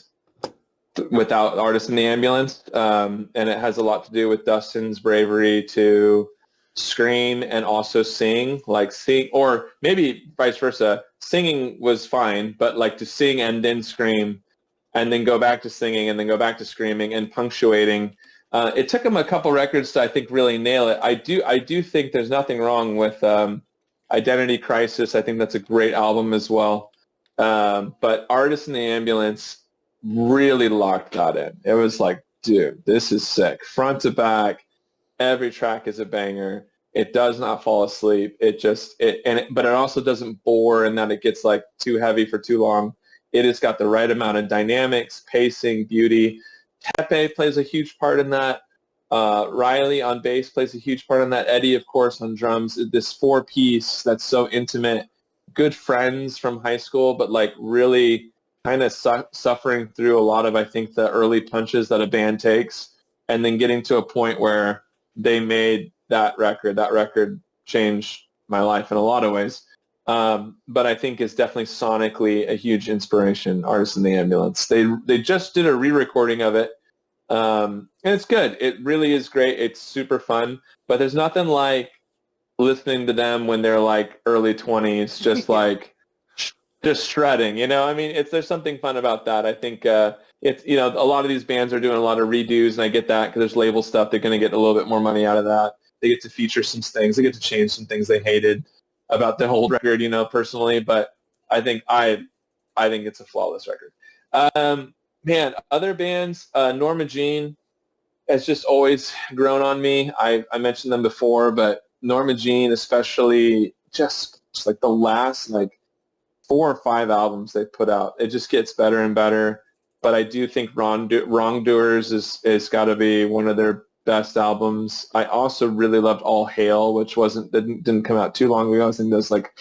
Artist in the Ambulance, and it has a lot to do with Dustin's bravery to scream and also sing, or maybe vice versa. Singing was fine, but like to sing and then scream, and then go back to singing and then go back to screaming and punctuating. It took him a couple records to, I think, really nail it. I do think there's nothing wrong with Identity Crisis. I think that's a great album as well. But Artist in the Ambulance really locked that in. It was like, dude, this is sick. Front to back, every track is a banger. It does not fall asleep. But it also doesn't bore in that it gets like too heavy for too long. It has got the right amount of dynamics, pacing, beauty. Tepe plays a huge part in that. Riley on bass plays a huge part in that. Eddie, of course, on drums. This 4-piece that's so intimate. Good friends from high school, but like really kind of suffering through a lot of, I think, the early punches that a band takes, and then getting to a point where they made that record. That record changed my life in a lot of ways. But I think it's definitely sonically a huge inspiration, Artists in the Ambulance. They just did a re-recording of it, and it's good. It really is great. It's super fun, but there's nothing like listening to them when they're like early 20s, just like just shredding, you know? I mean, there's something fun about that. I think it's, you know, a lot of these bands are doing a lot of redos, and I get that because there's label stuff. They're going to get a little bit more money out of that. They get to feature some things. They get to change some things they hated about the whole record, you know, personally. But I think it's a flawless record. Man, other bands, Norma Jean has just always grown on me. I mentioned them before, but Norma Jean, especially, just like the last like 4 or 5 albums they put out, it just gets better and better. But I do think Wrongdoers is got to be one of their best albums. I also really loved All Hail, which didn't come out too long ago. I think that was like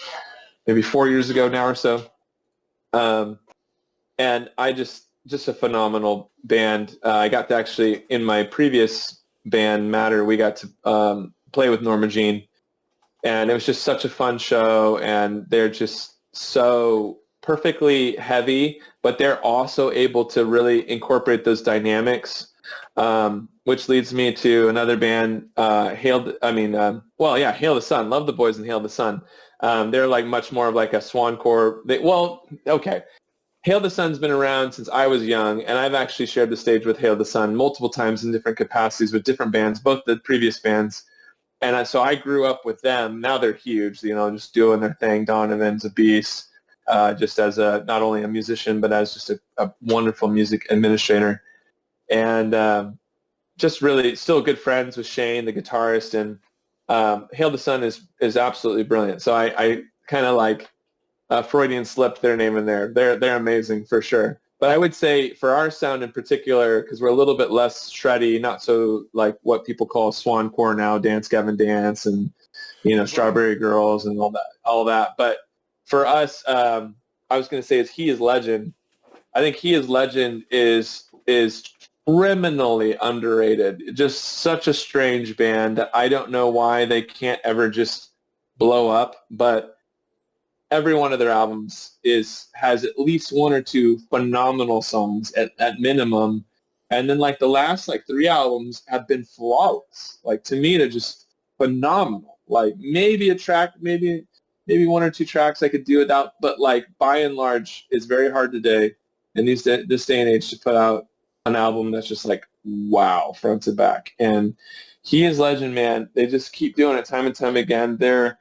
maybe 4 years ago now or so. And I just a phenomenal band. I got to actually, in my previous band, Matter, we got to play with Norma Jean, and it was just such a fun show, and they're just so perfectly heavy, but they're also able to really incorporate those dynamics, which leads me to another band, Hail the Sun. Love the boys in Hail the Sun. They're like much more of like a swancore. Hail the Sun's been around since I was young, and I've actually shared the stage with Hail the Sun multiple times in different capacities with different bands, both the previous bands. And so I grew up with them. Now they're huge, you know, just doing their thing. Donovan's a beast, just as not only a musician, but as just a wonderful music administrator. And just really still good friends with Shane, the guitarist, and Hail the Sun is absolutely brilliant. So I kind of like Freudian slipped their name in there. They're amazing for sure. But I would say for our sound in particular, because we're a little bit less shreddy, not so like what people call swancore now, Dance Gavin Dance, and Strawberry Girls and all that. But for us, I was going to say is He Is Legend. I think He Is Legend is criminally underrated. Just such a strange band that I don't know why they can't ever just blow up, but every one of their albums has at least one or two phenomenal songs at minimum. And then like the last like 3 albums have been flawless. Like to me, they're just phenomenal. Like maybe a track, maybe 1 or 2 tracks I could do without, but like by and large, it's very hard today in this day and age to put out an album that's just like, wow, front to back. And He Is Legend, man. They just keep doing it time and time again. Their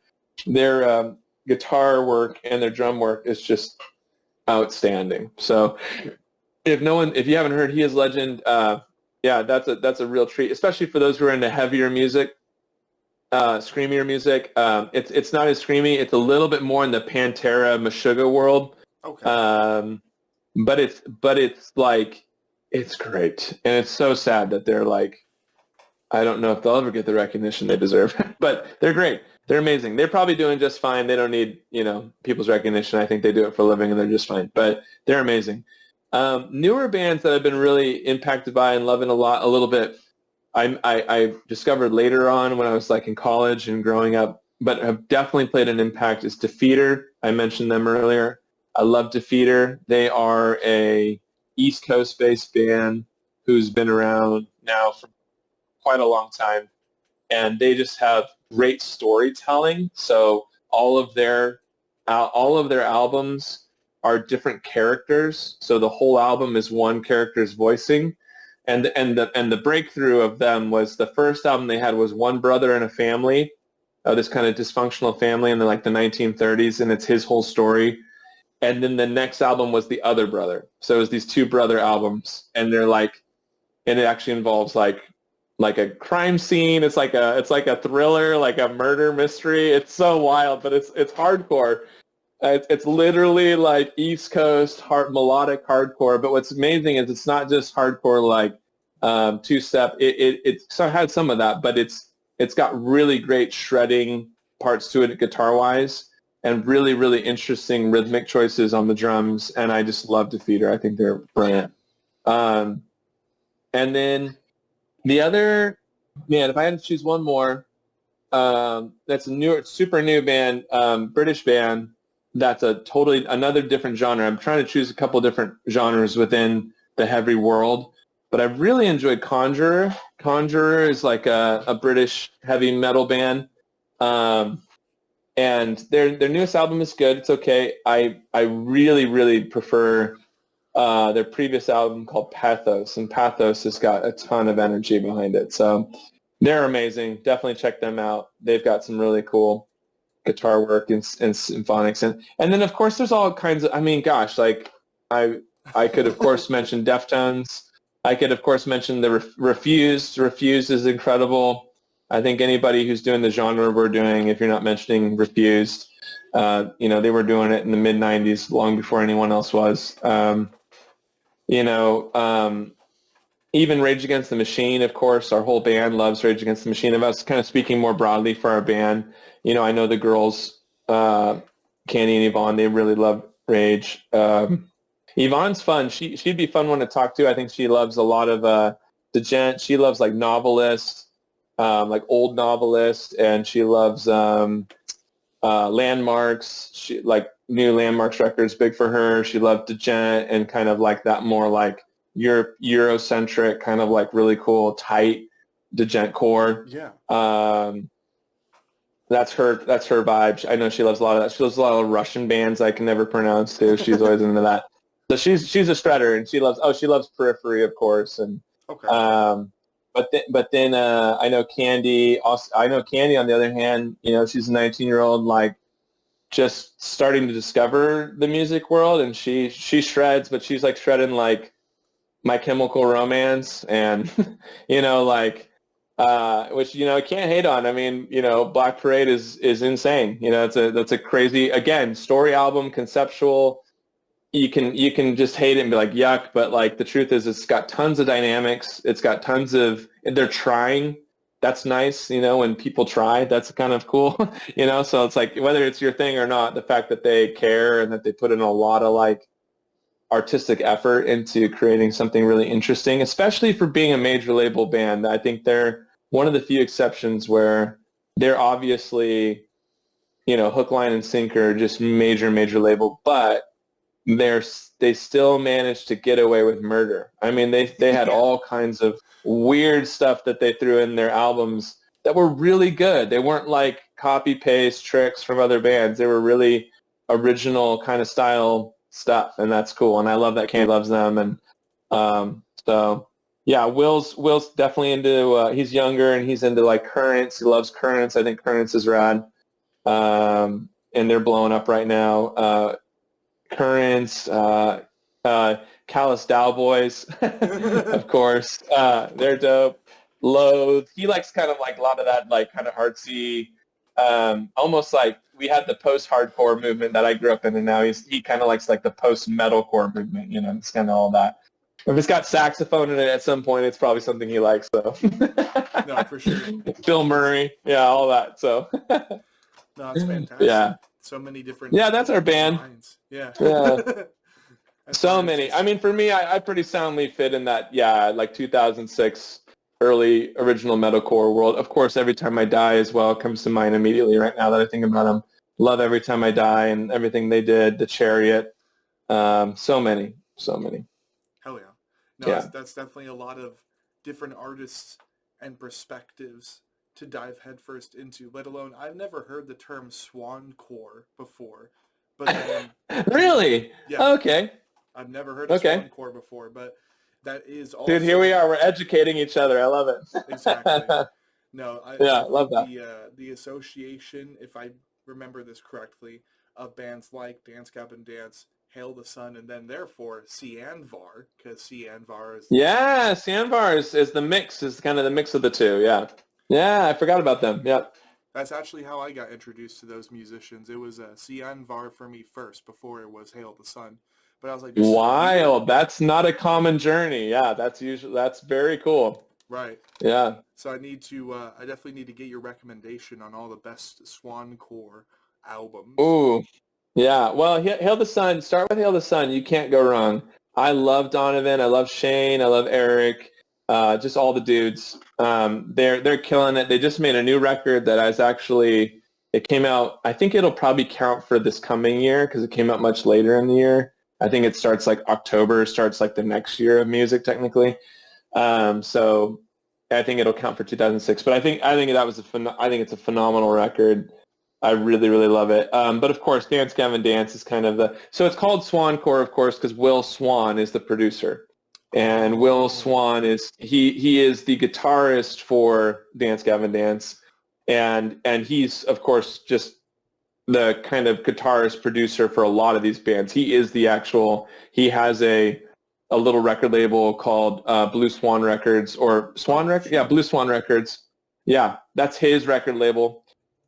guitar work and their drum work is just outstanding. So if you haven't heard He Is Legend, that's a real treat, especially for those who are into heavier music, screamier music. It's not as screamy. It's a little bit more in the Pantera, Meshuggah world. Okay. But it's like, it's great. And it's so sad that they're like, I don't know if they'll ever get the recognition they deserve, but they're great. They're amazing. They're probably doing just fine. They don't need, people's recognition. I think they do it for a living and they're just fine, but they're amazing. Newer bands that I've been really impacted by and loving a little bit, I discovered later on when I was like in college and growing up, but have definitely played an impact is Defeater. I mentioned them earlier. I love Defeater. They are a East Coast-based band who's been around now for quite a long time, and they just have great storytelling. So all of their albums are different characters. So the whole album is one character's voicing, and the breakthrough of them was the first album they had was one brother and a family, this kind of dysfunctional family in the 1930s, and it's his whole story. And then the next album was the other brother. So it was these 2 brother albums, and they're like, and it actually involves like a crime scene. It's like a thriller, like a murder mystery. It's so wild, but it's hardcore. It's literally like East Coast melodic hardcore. But what's amazing is it's not just hardcore like 2-step. It had some of that, but it's got really great shredding parts to it guitar wise, and really, really interesting rhythmic choices on the drums. And I just love Defeater. I think they're brilliant. And then the other, man, if I had to choose one more, that's a super new band, British band, that's another different genre. I'm trying to choose a couple different genres within the heavy world, but I really enjoyed Conjurer. Conjurer is like a British heavy metal band. And their newest album is good. It's okay. I really, really prefer their previous album called Pathos, and Pathos has got a ton of energy behind it. So they're amazing. Definitely check them out. They've got some really cool guitar work and symphonics. And then, of course, there's all kinds of, like I could, of course, mention Deftones. I could, of course, mention the Refused. Refused is incredible. I think anybody who's doing the genre we're doing, if you're not mentioning Refused, they were doing it in the mid-'90s, long before anyone else was. Even Rage Against the Machine, of course, our whole band loves Rage Against the Machine. Of us kind of speaking more broadly for our band, I know the girls, Candy and Yvonne, they really love Rage. Yvonne's fun. She'd be fun one to talk to. I think she loves a lot of Degent. She loves like novelists. Like old novelists, and she loves Landmarks. She like new Landmarks records, big for her. She loved Degent and kind of like that more like Eurocentric, kind of like really cool, tight Degent core. Yeah. That's her vibe. I know she loves a lot of that. She loves a lot of Russian bands I can never pronounce too. She's always into that. So she's a shredder, and she loves Periphery, of course, and okay. But then I know Candy. Also, I know Candy. On the other hand, she's a 19-year-old, like just starting to discover the music world, and she shreds, but she's like shredding like My Chemical Romance, and like which can't hate on. I mean, Black Parade is insane. That's a crazy, again, story album, conceptual. You can just hate it and be like yuck, but like the truth is it's got tons of dynamics. It's got tons of, they're trying. That's nice, when people try, that's kind of cool. So it's like, whether it's your thing or not, the fact that they care and that they put in a lot of like artistic effort into creating something really interesting, especially for being a major label band. I think they're one of the few exceptions where they're obviously, hook, line, and sinker, just major label, but they still managed to get away with murder. I mean, they had all kinds of weird stuff that they threw in their albums that were really good. They weren't like copy paste tricks from other bands. They were really original kind of style stuff, and that's cool. And I love that Kane loves them. And so yeah, Will's definitely into. He's younger and he's into like Currents. He loves Currents. I think Currents is rad. And they're blowing up right now. Currents, Callous Dowboys, of course. They're dope. Loathe. He likes kind of like a lot of that like kind of artsy, almost like we had the post-hardcore movement that I grew up in, and now he kind of likes like the post-metalcore movement. It's kind of all that. If it's got saxophone in it at some point, it's probably something he likes. So. No, for sure. Bill Murray, yeah, all that. So. No, it's fantastic. Yeah. So many different. Yeah, that's our band. Lines. Yeah. Yeah. So many. I mean, for me, I pretty soundly fit in that, like 2006 early original metalcore world. Of course, Every Time I Die as well comes to mind immediately right now that I think about them. Love Every Time I Die and everything they did, The Chariot. So many. Hell yeah. No, Yeah. That's definitely a lot of different artists and perspectives to dive headfirst into, let alone I've never heard the term swancore before. But then, Really? Yeah. Okay. I've never heard of swancore before, but that is also... Dude, here we are. We're educating each other. I love it. Exactly. No, I love that. The association, if I remember this correctly, of bands like Dance Gavin Dance, Hail the Sun, and then therefore Cianvar, because Cianvar is... Yeah, Cianvar is the mix, is kind of the mix of the two, yeah. Yeah, I forgot about them, yeah. That's actually how I got introduced to those musicians. It was Cianvar for me first, before it was Hail the Sun. But I was like... Wild, that's not a common journey, yeah, that's very cool. Right. Yeah. So I definitely need to get your recommendation on all the best swancore albums. Ooh. Yeah, well, Hail the Sun, start with Hail the Sun. You can't go wrong. I love Donovan. I love Shane. I love Eric. Just all the dudes. They're killing it. They just made a new record that it came out, I think it'll probably count for this coming year because it came out much later in the year. I think it starts like October, starts like the next year of music technically. So I think it'll count for 2006. But I think it's a phenomenal record. I really, really love it. But of course, Dance Gavin Dance is kind of so it's called Swancore, of course, because Will Swan is the producer. And Will Swan he is the guitarist for Dance Gavin Dance. And he's, of course, just the kind of guitarist producer for a lot of these bands. He has a little record label called Blue Swan Records, or Swan Records? Yeah, Blue Swan Records. Yeah, that's his record label.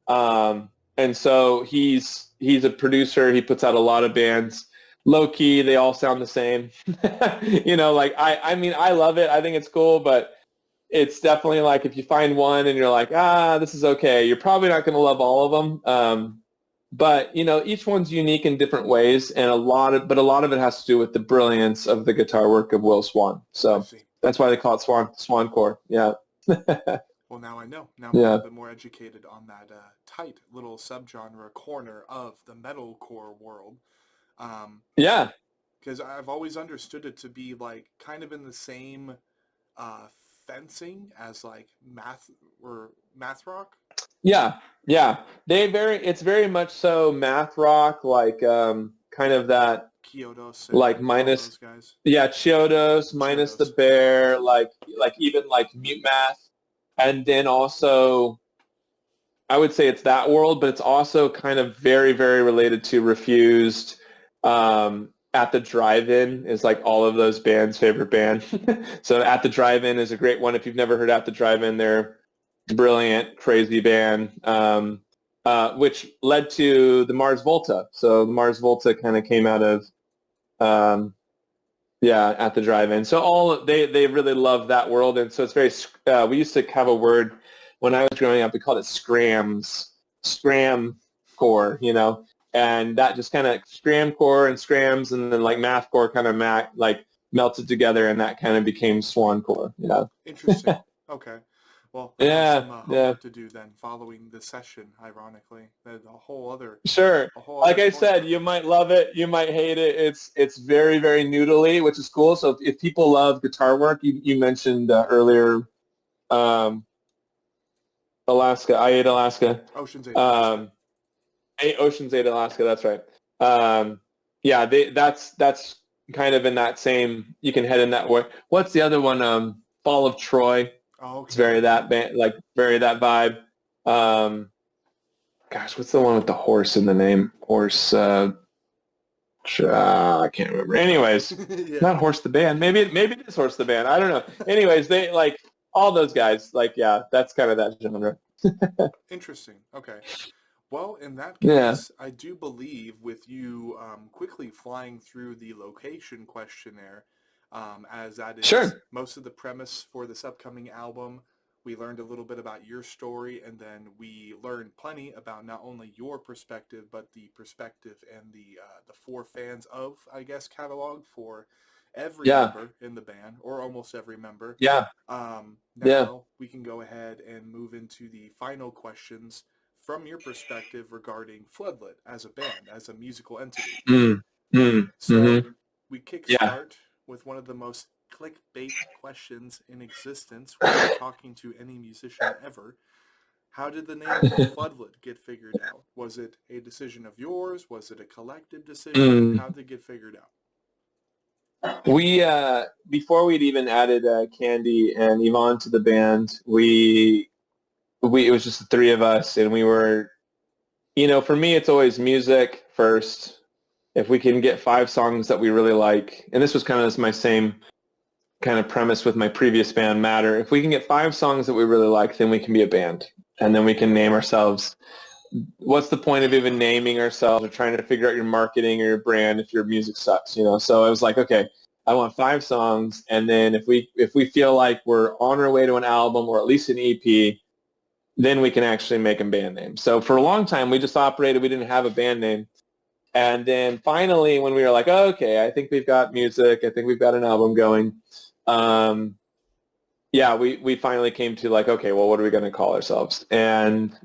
And so he's a producer. He puts out a lot of bands. Low key, they all sound the same. I mean, I love it. I think it's cool, but it's definitely like if you find one and you're like, this is okay, you're probably not going to love all of them. But each one's unique in different ways, and a lot of it has to do with the brilliance of the guitar work of Will Swan. So that's why they call it Swancore. Yeah. Well, now I know. Now I'm a little bit more educated on that tight little subgenre corner of the metalcore world. Yeah. Because I've always understood it to be like kind of in the same fencing as like math rock. Yeah. It's very much so math rock, like kind of that Chiodos, like minus those guys. Yeah, Chiodos minus the bear, like even like Mute Math. And then also, I would say it's that world, but it's also kind of very, very related to Refused. And At the Drive-In is like all of those bands' favorite band. So At the Drive-In is a great one. If you've never heard At the Drive-In, they're a brilliant, crazy band, which led to the Mars Volta. So the Mars Volta kind of came out of, At the Drive-In. So they really love that world, and so it's very. We used to have a word when I was growing up. We called it scramcore, and that just kind of scramcore and scrams, and then like mathcore kind of melted together, and that kind of became swancore. Interesting. Okay. Well, I have some homework to do then following this session, ironically. There's a whole other... Sure. Like I said, you might love it, you might hate it. It's very, very noodly, which is cool. So if people love guitar work, you mentioned earlier Alaska, I Ate Alaska. Ocean's 8 Alaska. Ocean's 8 Alaska, that's right. That's kind of in that same, you can head in that way. What's the other one? Fall of Troy. Oh, okay. It's very that very that vibe. Gosh, what's the one with the horse in the name? Horse. I can't remember. Anyways, Yeah. not Horse the band. Maybe it is Horse the band. I don't know. Anyways, they like all those guys. That's kind of that genre. Interesting. Okay. Well, in that case, I do believe with you quickly flying through the location questionnaire. As that is most of the premise for this upcoming album. We learned a little bit about your story, and then we learned plenty about not only your perspective, but the perspective and the 4 fans of, I guess, Kellogg for every member in the band, or almost every member. Now we can go ahead and move into the final questions from your perspective regarding Floodlit as a band, as a musical entity. We kickstart with one of the most clickbait questions in existence when you're talking to any musician ever. How did the name Floodlit get figured out? Was it a decision of yours? Was it a collective decision? How did it get figured out? We, before we'd even added Candy and Yvonne to the band, it was just the 3 of us, and we were, for me, it's always music first. If we can get 5 songs that we really like, and this was kind of my same kind of premise with my previous band, Matter. If we can get 5 songs that we really like, then we can be a band, and then we can name ourselves. What's the point of even naming ourselves or trying to figure out your marketing or your brand if your music sucks? So I was like, okay, I want 5 songs, and then if we feel like we're on our way to an album or at least an EP, then we can actually make a band name. So for a long time, we just operated. We didn't have a band name. And then finally, when we were like, oh, okay, I think we've got music, I think we've got an album going, we finally came to like, okay, well, what are we going to call ourselves? And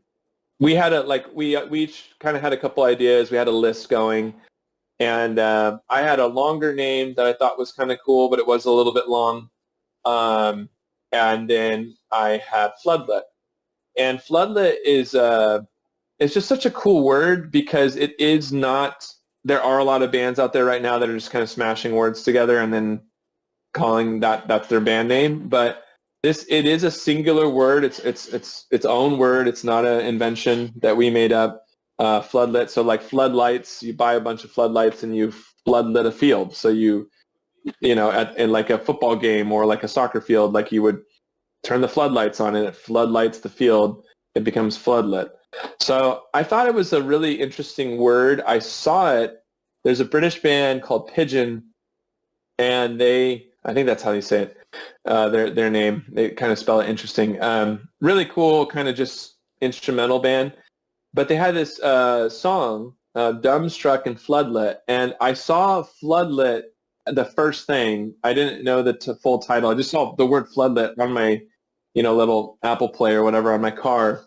we had we each kind of had a couple ideas. We had a list going, and I had a longer name that I thought was kind of cool, but it was a little bit long. And then I had Floodlit, and Floodlit is it's just such a cool word because it is not, there are a lot of bands out there right now that are just kind of smashing words together and then calling that's their band name. But it is a singular word. It's its own word. It's not an invention that we made up. Floodlit. So like floodlights, you buy a bunch of floodlights and you floodlit a field. So in like a football game or like a soccer field, like you would turn the floodlights on and it floodlights the field. It becomes Floodlit. So I thought it was a really interesting word. I saw it. There's a British band called Pigeon, and I think that's how they say it, their name. They kind of spell it interesting. Really cool, kind of just instrumental band. But they had this song, Dumbstruck and Floodlit, and I saw Floodlit, the first thing. I didn't know the full title. I just saw the word Floodlit on my little Apple Play or whatever on my car.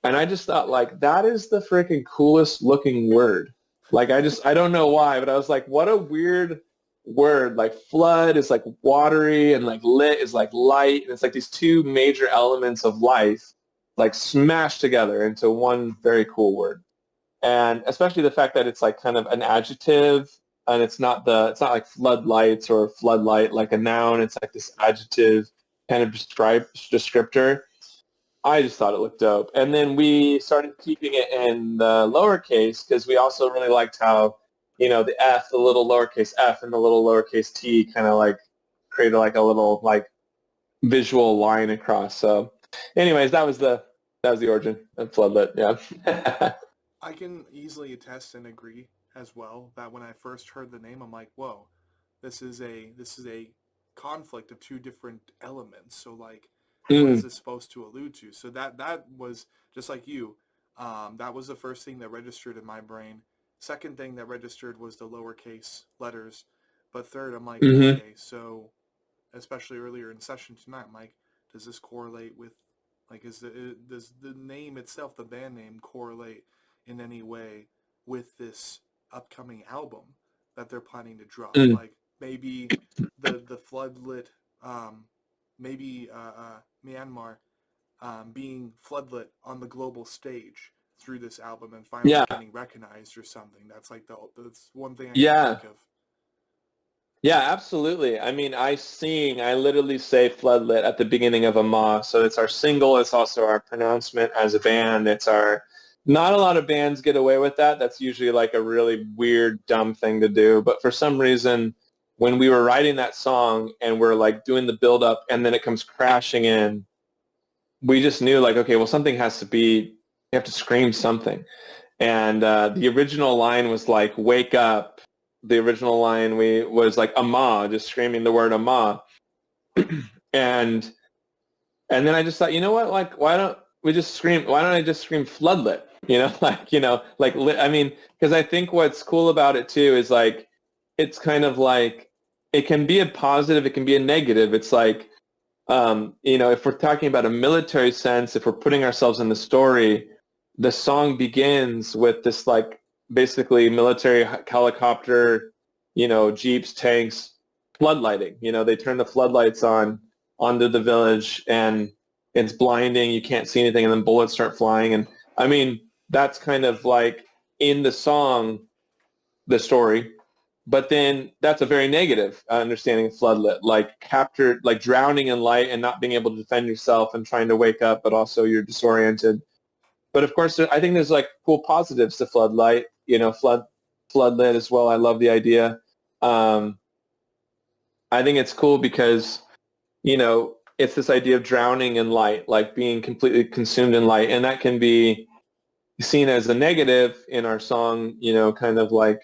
And I just thought, like, that is the freaking coolest looking word. Like, I don't know why, but I was like, what a weird word. Like, flood is like watery and like lit is like light. And it's like these 2 major elements of life, like smashed together into one very cool word. And especially the fact that it's like kind of an adjective, and it's not like floodlights or floodlight, like a noun. It's like this adjective kind of descriptor. I just thought it looked dope. And then we started keeping it in the lowercase because we also really liked how, the F, the little lowercase f, and the little lowercase t kind of like created like a little like visual line across. So anyways, that was the origin of Floodlit. Yeah. I can easily attest and agree as well that when I first heard the name, I'm like, whoa, this is a conflict of two different elements. So like, what is this supposed to allude to? So that was just like you. That was the first thing that registered in my brain. Second thing that registered was the lowercase letters. But third, I'm like, okay, so especially earlier in session tonight, I'm like, does this correlate with, like, does the name itself, the band name, correlate in any way with this upcoming album that they're planning to drop? Like maybe the Floodlit, maybe Myanmar being floodlit on the global stage through this album and finally getting recognized or something. That's like that's one thing I can think of. Yeah, absolutely. I mean, I literally say Floodlit at the beginning of a Ma. So it's our single. It's also our pronouncement as a band. Not a lot of bands get away with that. That's usually like a really weird, dumb thing to do. But for some reason, when we were writing that song and we're like doing the build up and then it comes crashing in, we just knew like, okay, well, something has to be, you have to scream something. And the original line was like, wake up. The original line was like Ama, just screaming the word Ama. and then I just thought, you know what, like, why don't I just scream Floodlit? I mean, because I think what's cool about it too is like, it's kind of like, it can be a positive, it can be a negative. It's like, if we're talking about a military sense, if we're putting ourselves in the story, the song begins with this like basically military helicopter, jeeps, tanks, floodlighting. They turn the floodlights onto the village and it's blinding. You can't see anything, and then bullets start flying. And I mean, that's kind of like in the song, the story. But then that's a very negative understanding of floodlit, like captured, like drowning in light and not being able to defend yourself and trying to wake up, but also you're disoriented. But of course, I think there's like cool positives to floodlight, floodlit as well. I love the idea. I think it's cool because, it's this idea of drowning in light, like being completely consumed in light. And that can be seen as a negative in our song, kind of like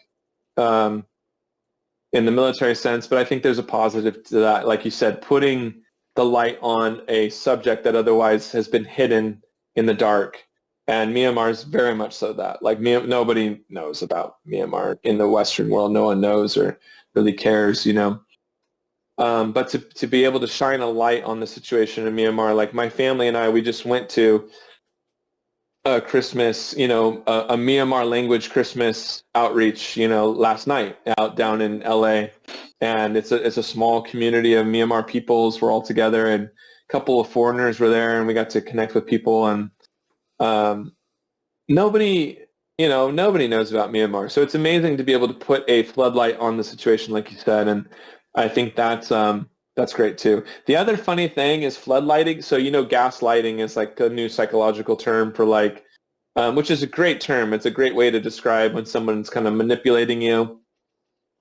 in the military sense. But I think there's a positive to that. Like you said, putting the light on a subject that otherwise has been hidden in the dark. And Myanmar is very much so that. Like, nobody knows about Myanmar in the Western world. No one knows or really cares, But to be able to shine a light on the situation in Myanmar, like my family and I, we just went to a Christmas, a Myanmar language Christmas outreach, last night out down in LA. And it's a small community of Myanmar peoples. We're all together, and a couple of foreigners were there, and we got to connect with people. And nobody knows about Myanmar. So it's amazing to be able to put a floodlight on the situation, like you said. And I think that's great too. The other funny thing is floodlighting. So, gaslighting is like a new psychological term for like, which is a great term. It's a great way to describe when someone's kind of manipulating you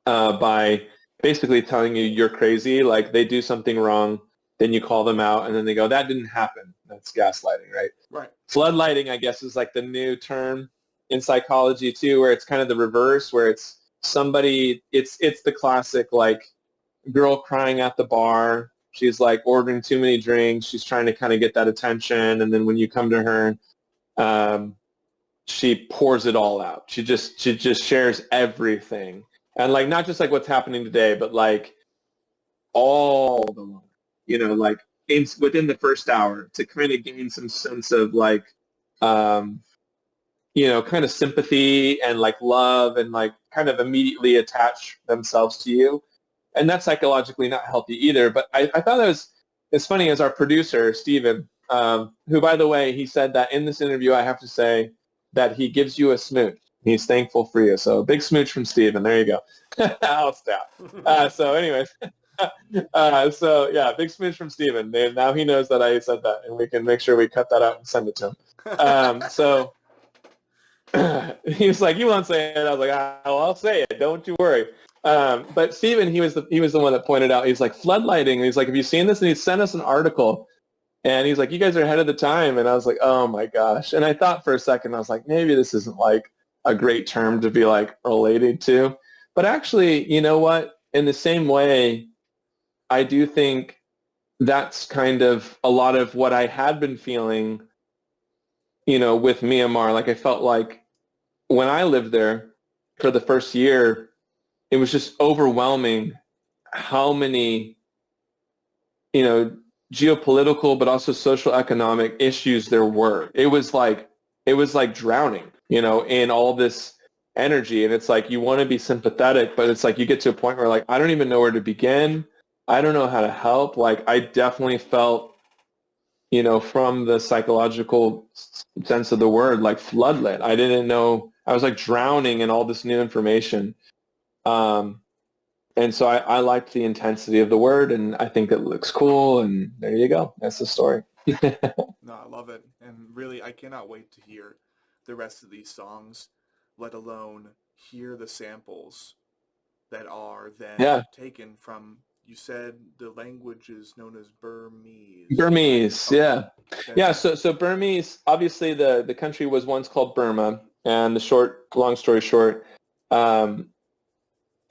by basically telling you you're crazy. Like they do something wrong, then you call them out, and then they go, that didn't happen. That's gaslighting, right? Right. Floodlighting, I guess, is like the new term in psychology too, where it's kind of the reverse, where it's somebody, it's the classic like girl crying at the bar. She's like ordering too many drinks. She's trying to kind of get that attention, and then when you come to her, she pours it all out. She just shares everything, and like not just like what's happening today, but like all the like within the first hour to kind of gain some sense of like kind of sympathy and like love and like kind of immediately attach themselves to you. And that's psychologically not healthy either. But I thought it's funny as our producer, Steven, who, by the way, he said that in this interview, I have to say that he gives you a smooch. He's thankful for you. So a big smooch from Steven. There you go. I'll stop. So anyways, so yeah, big smooch from Steven. Now he knows that I said that, and we can make sure we cut that out and send it to him. So He was like, you won't say it. I was like, I'll say it. Don't you worry. But Steven, he was the one that pointed out, he's like, floodlighting. He's like, have you seen this? And he sent us an article. And he's like, you guys are ahead of the time. And I was like, oh my gosh. And I thought for a second, I was like, maybe this isn't like a great term to be like related to. But actually, you know what? In the same way, I do think that's kind of a lot of what I had been feeling, with Myanmar. Like I felt like when I lived there for the first year, it was just overwhelming how many, geopolitical, but also social economic issues there were. It was like drowning, in all this energy. And it's like, you want to be sympathetic, but it's like you get to a point where like, I don't even know where to begin. I don't know how to help. Like I definitely felt, from the psychological sense of the word, like floodlit. I didn't know, I was like drowning in all this new information. And so I liked the intensity of the word, and I think it looks cool, and there you go. That's the story. No, I love it. And really, I cannot wait to hear the rest of these songs, let alone hear the samples that are then Yeah, taken from, you said the language is known as Burmese. Burmese, Okay. yeah. Yeah, Fantastic. so Burmese, obviously the country was once called Burma, and long story short, um,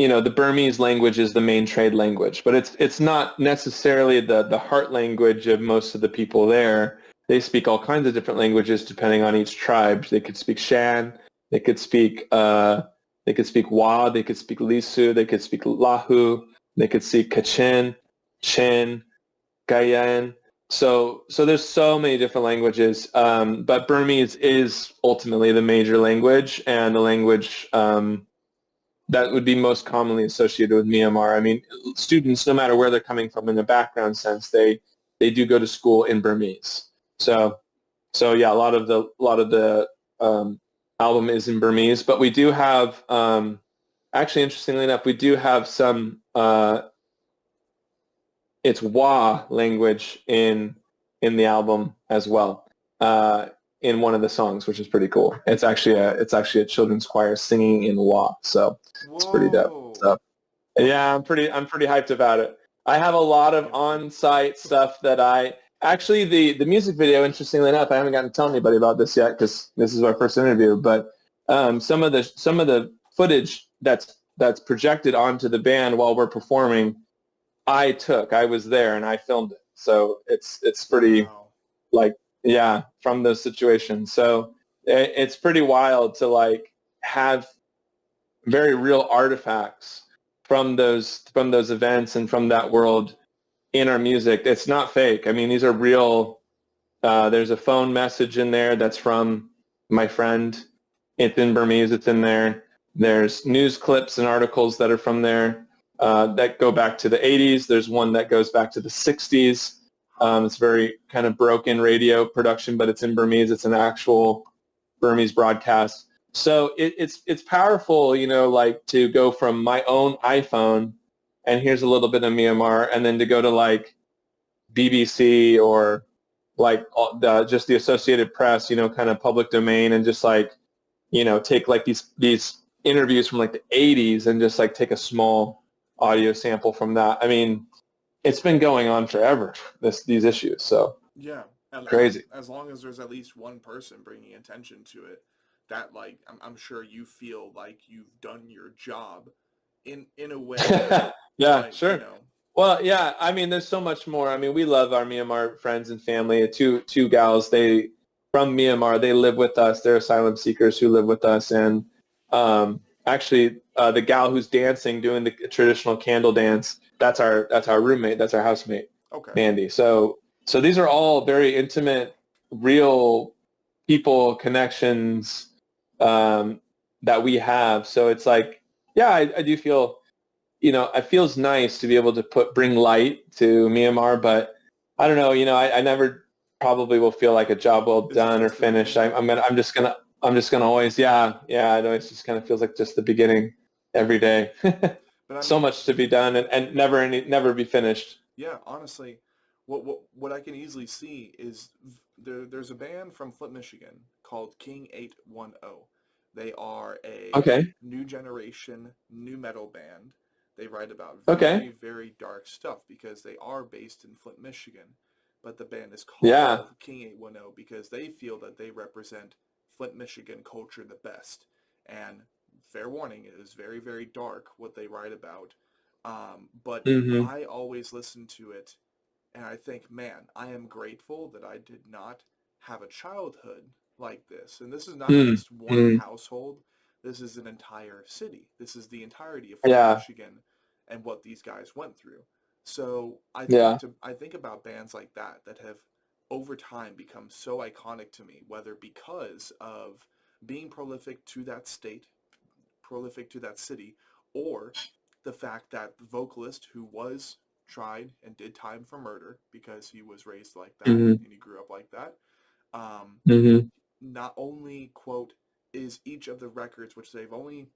the Burmese language is the main trade language, but it's not necessarily the heart language of most of the people there. They speak all kinds of different languages depending on each tribe. They could speak Shan, they could speak Wa, they could speak Lisu, they could speak Lahu, they could speak Kachin, Chin, Gayan. So there's so many different languages, but Burmese is ultimately the major language and the language that would be most commonly associated with Myanmar. I mean, students, no matter where they're coming from in the background sense, they do go to school in Burmese. So yeah, a lot of the album is in Burmese, but we do have actually, interestingly enough, we do have some it's Wa language in the album as well. In one of the songs, which is pretty cool. It's actually a children's choir singing in Wa, so it's pretty dope. Whoa. So yeah, I'm pretty hyped about it. I have a lot of on-site stuff that the music video. Interestingly enough, I haven't gotten to tell anybody about this yet because this is our first interview. But some of the footage that's projected onto the band while we're performing, I was there and I filmed it. So it's pretty. Wow. Like, yeah, from those situations. So it's pretty wild to like have very real artifacts from those events and from that world in our music. It's not fake. I mean, these are real. There's a phone message in there that's from my friend. It's in Burmese. It's in there. There's news clips and articles that are from there that go back to the 80s. There's one that goes back to the 60s. It's very kind of broken radio production, but it's in Burmese. It's an actual Burmese broadcast. So it's powerful, like to go from my own iPhone and here's a little bit of Myanmar, and then to go to like BBC or like just the Associated Press, kind of public domain, and just like, take like these interviews from like the 80s and just like take a small audio sample from that. I mean, it's been going on forever, these issues. So Yeah. crazy. As long as there's at least one person bringing attention to it, that like I'm sure you feel like you've done your job in a way. Yeah, like, sure. Well, yeah. I mean, there's so much more. I mean, we love our Myanmar friends and family. Two gals, they from Myanmar. They live with us. They're asylum seekers who live with us, and actually, the gal who's dancing, doing the traditional candle dance, that's our roommate. That's our housemate, Okay. Mandy. So these are all very intimate, real people connections that we have. So it's like, yeah, I do feel, it feels nice to be able to bring light to Myanmar, but I don't know, I never probably will feel like a job well done or finished. I'm just gonna always, yeah, I know, it just kind of feels like just the beginning every day. But I So mean, much to be done and never be finished. yeah, honestly, what I can easily see is there's a band from Flint, Michigan called King 810, They are a Okay. new generation, new metal band. They write about Okay. very dark stuff because they are based in Flint, Michigan. But the band is Yeah. called King 810 because they feel that they represent Flint, Michigan culture the best. And fair warning, it is very dark what they write about. But Mm-hmm. I always listen to it and I think, man, I am grateful that I did not have a childhood like this. And this is not just one Mm-hmm. household. This is an entire city. This is the entirety of Flint, Yeah. Michigan, and what these guys went through. So Yeah. I think about bands like that have over time become so iconic to me, whether because of being prolific to that state, prolific to that city, or the fact that the vocalist who was tried and did time for murder because he was raised like that Mm-hmm. and he grew up like that, um, Mm-hmm. not only, quote, is each of the records, which they've only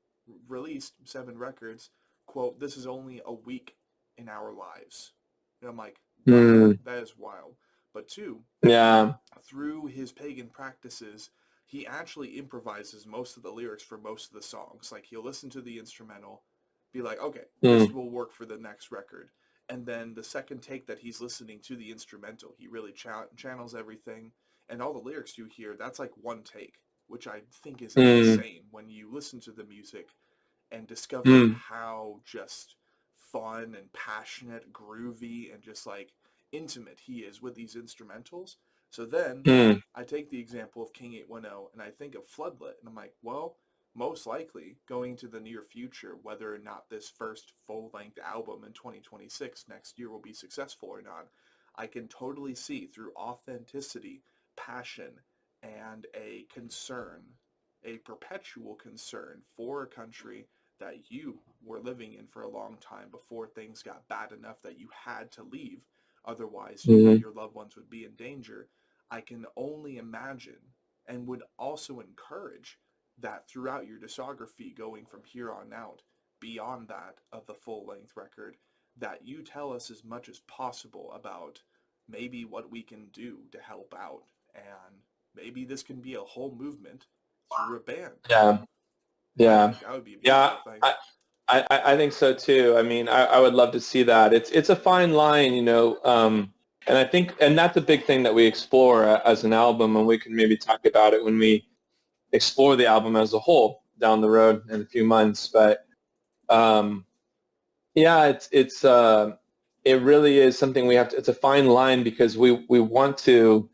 released 7 records, quote, this is only a week in our lives. And I'm like, wow, Mm. that is wild. But 2, Yeah. through his pagan practices, he actually improvises most of the lyrics for most of the songs. Like, he'll listen to the instrumental, be like, okay, this Mm. will work for the next record. And then the second take that he's listening to the instrumental, he really channels everything. And all the lyrics you hear, that's like one take, which I think is Mm. insane when you listen to the music and discover Mm. how just fun and passionate, groovy, and just like intimate he is with these instrumentals. So then Mm. I take the example of King 810 and I think of Floodlit, and I'm like, well, most likely going to the near future, whether or not this first full-length album in 2026 next year will be successful or not, I can totally see through authenticity, passion, and a concern, a perpetual concern for a country that you were living in for a long time before things got bad enough that you had to leave. Otherwise, you and Mm. your loved ones would be in danger. I can only imagine and would also encourage that throughout your discography going from here on out, beyond that of the full-length record, that you tell us as much as possible about maybe what we can do to help out. And maybe this can be a whole movement through a band. Yeah. I Yeah. think that would be a Yeah. beautiful thing. I think so too. I mean, I would love to see that. It's a fine line, you know, and I think, and that's a big thing that we explore as an album, and we can maybe talk about it when we explore the album as a whole down the road in a few months. But yeah, it really is something we have to. It's a fine line because we want to.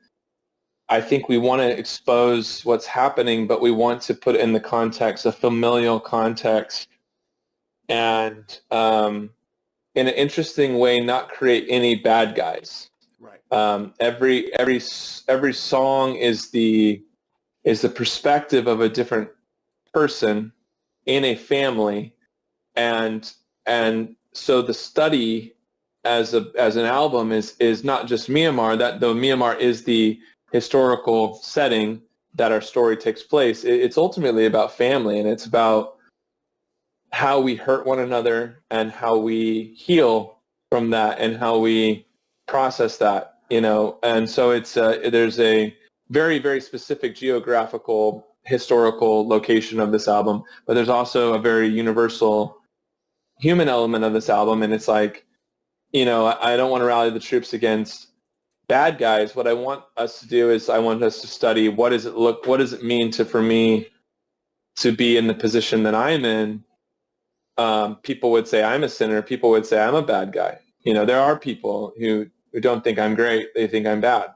I think we want to expose what's happening, but we want to put it in the context, a familial context, and in an interesting way, not create any bad guys. Right. Every song is the perspective of a different person in a family, and so the study as an album is not just Myanmar. That though Myanmar is the historical setting that our story takes place, it's ultimately about family, and it's about how we hurt one another and how we heal from that and how we process that, you know. And so it's there's a very specific geographical historical location of this album, but there's also a very universal human element of this album. And it's like, you know, I don't want to rally the troops against bad guys. What I want us to do is I want us to study what does it mean for me to be in the position that I'm in. People would say I'm a sinner. People would say I'm a bad guy. You know, there are people who don't think I'm great. They think I'm bad.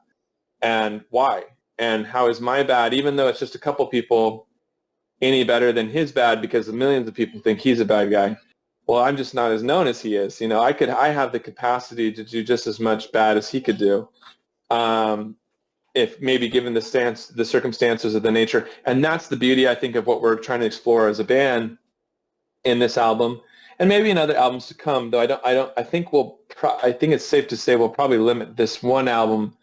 And why? And how is my bad, even though it's just a couple people, any better than his bad because millions of people think he's a bad guy? Well, I'm just not as known as he is. You know, I have the capacity to do just as much bad as he could do. If maybe given the circumstances of the nature. And that's the beauty, I think, of what we're trying to explore as a band in this album, and maybe in other albums to come. Though I think I think it's safe to say we'll probably limit this one album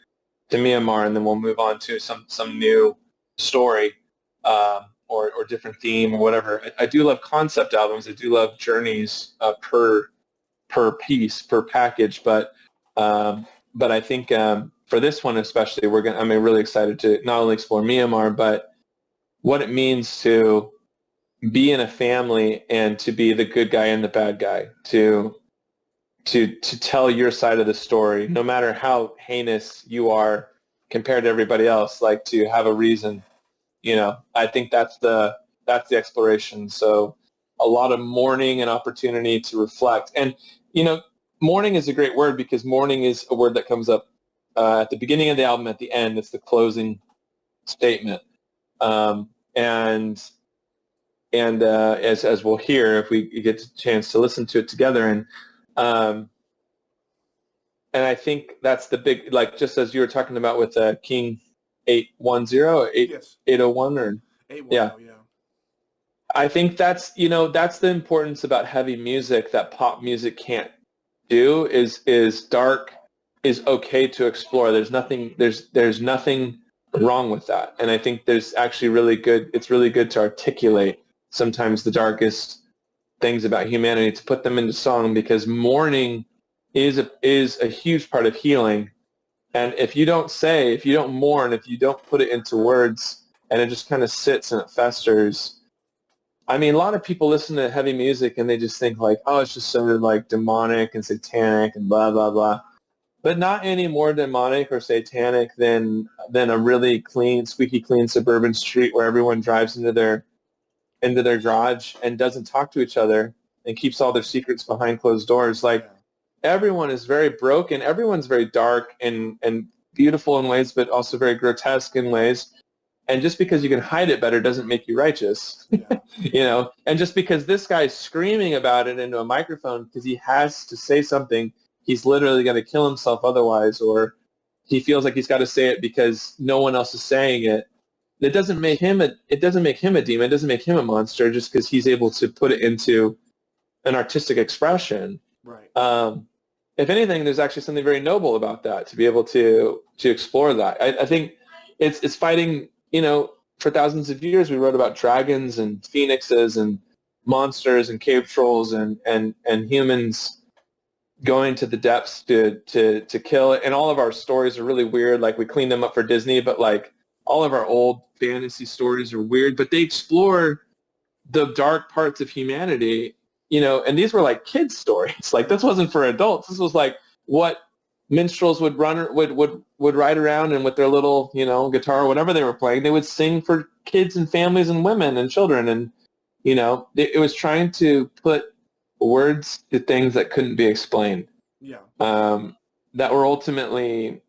to Myanmar, and then we'll move on to some new story or different theme or whatever. I do love concept albums. I do love journeys per piece, per package, but I think for this one especially, I'm really excited to not only explore Myanmar, but what it means to be in a family and to be the good guy and the bad guy, to tell your side of the story, no matter how heinous you are compared to everybody else, like to have a reason. I think that's the exploration. So a lot of mourning and opportunity to reflect. And, mourning is a great word because mourning is a word that comes up at the beginning of the album, at the end. It's the closing statement. And as we'll hear if we get a chance to listen to it together. And I think that's the big, like, just as you were talking about with King 810 or 801 or 810, yeah. I think that's the importance about heavy music that pop music can't do is dark is okay to explore. There's nothing wrong with that. And I think there's actually it's really good to articulate sometimes the darkest things about humanity, to put them into song, because mourning is a huge part of healing. And if you don't mourn, if you don't put it into words, and it just kind of sits and it festers. I mean, a lot of people listen to heavy music and they just think like, oh, it's just so like demonic and satanic and blah, blah, blah. But not any more demonic or satanic than a really clean, squeaky clean suburban street where everyone drives into their garage and doesn't talk to each other and keeps all their secrets behind closed doors. Like, everyone is very broken. Everyone's very dark and beautiful in ways, but also very grotesque in ways. And just because you can hide it better doesn't make you righteous, And just because this guy's screaming about it into a microphone because he has to say something, he's literally going to kill himself otherwise, or he feels like he's got to say it because no one else is saying it. It doesn't make him a demon. It doesn't make him a monster just because he's able to put it into an artistic expression. Right. If anything, there's actually something very noble about that, to be able to explore that. I think it's fighting. For thousands of years, we wrote about dragons and phoenixes and monsters and cave trolls and humans going to the depths to kill it. And all of our stories are really weird. Like, we cleaned them up for Disney, but like all of our old fantasy stories are weird, but they explore the dark parts of humanity, and these were like kids' stories. Like, this wasn't for adults. This was like what minstrels would ride around, and with their little, guitar or whatever they were playing, they would sing for kids and families and women and children. And, it was trying to put words to things that couldn't be explained. Yeah. That were ultimately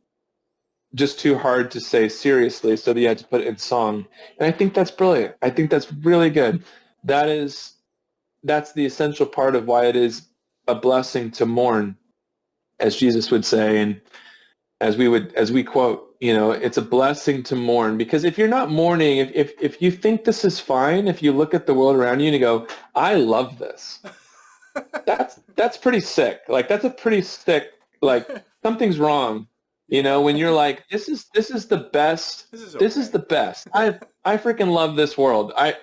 just too hard to say seriously, so that you had to put it in song. And I think that's brilliant. I think that's really good. That's the essential part of why it is a blessing to mourn, as Jesus would say, and as we quote, it's a blessing to mourn, because if you're not mourning, if you think this is fine, if you look at the world around you and you go, I love this, that's pretty sick. Like, that's a pretty sick, like, something's wrong. When you're like, this is the best. This is the best. I freaking love this world. I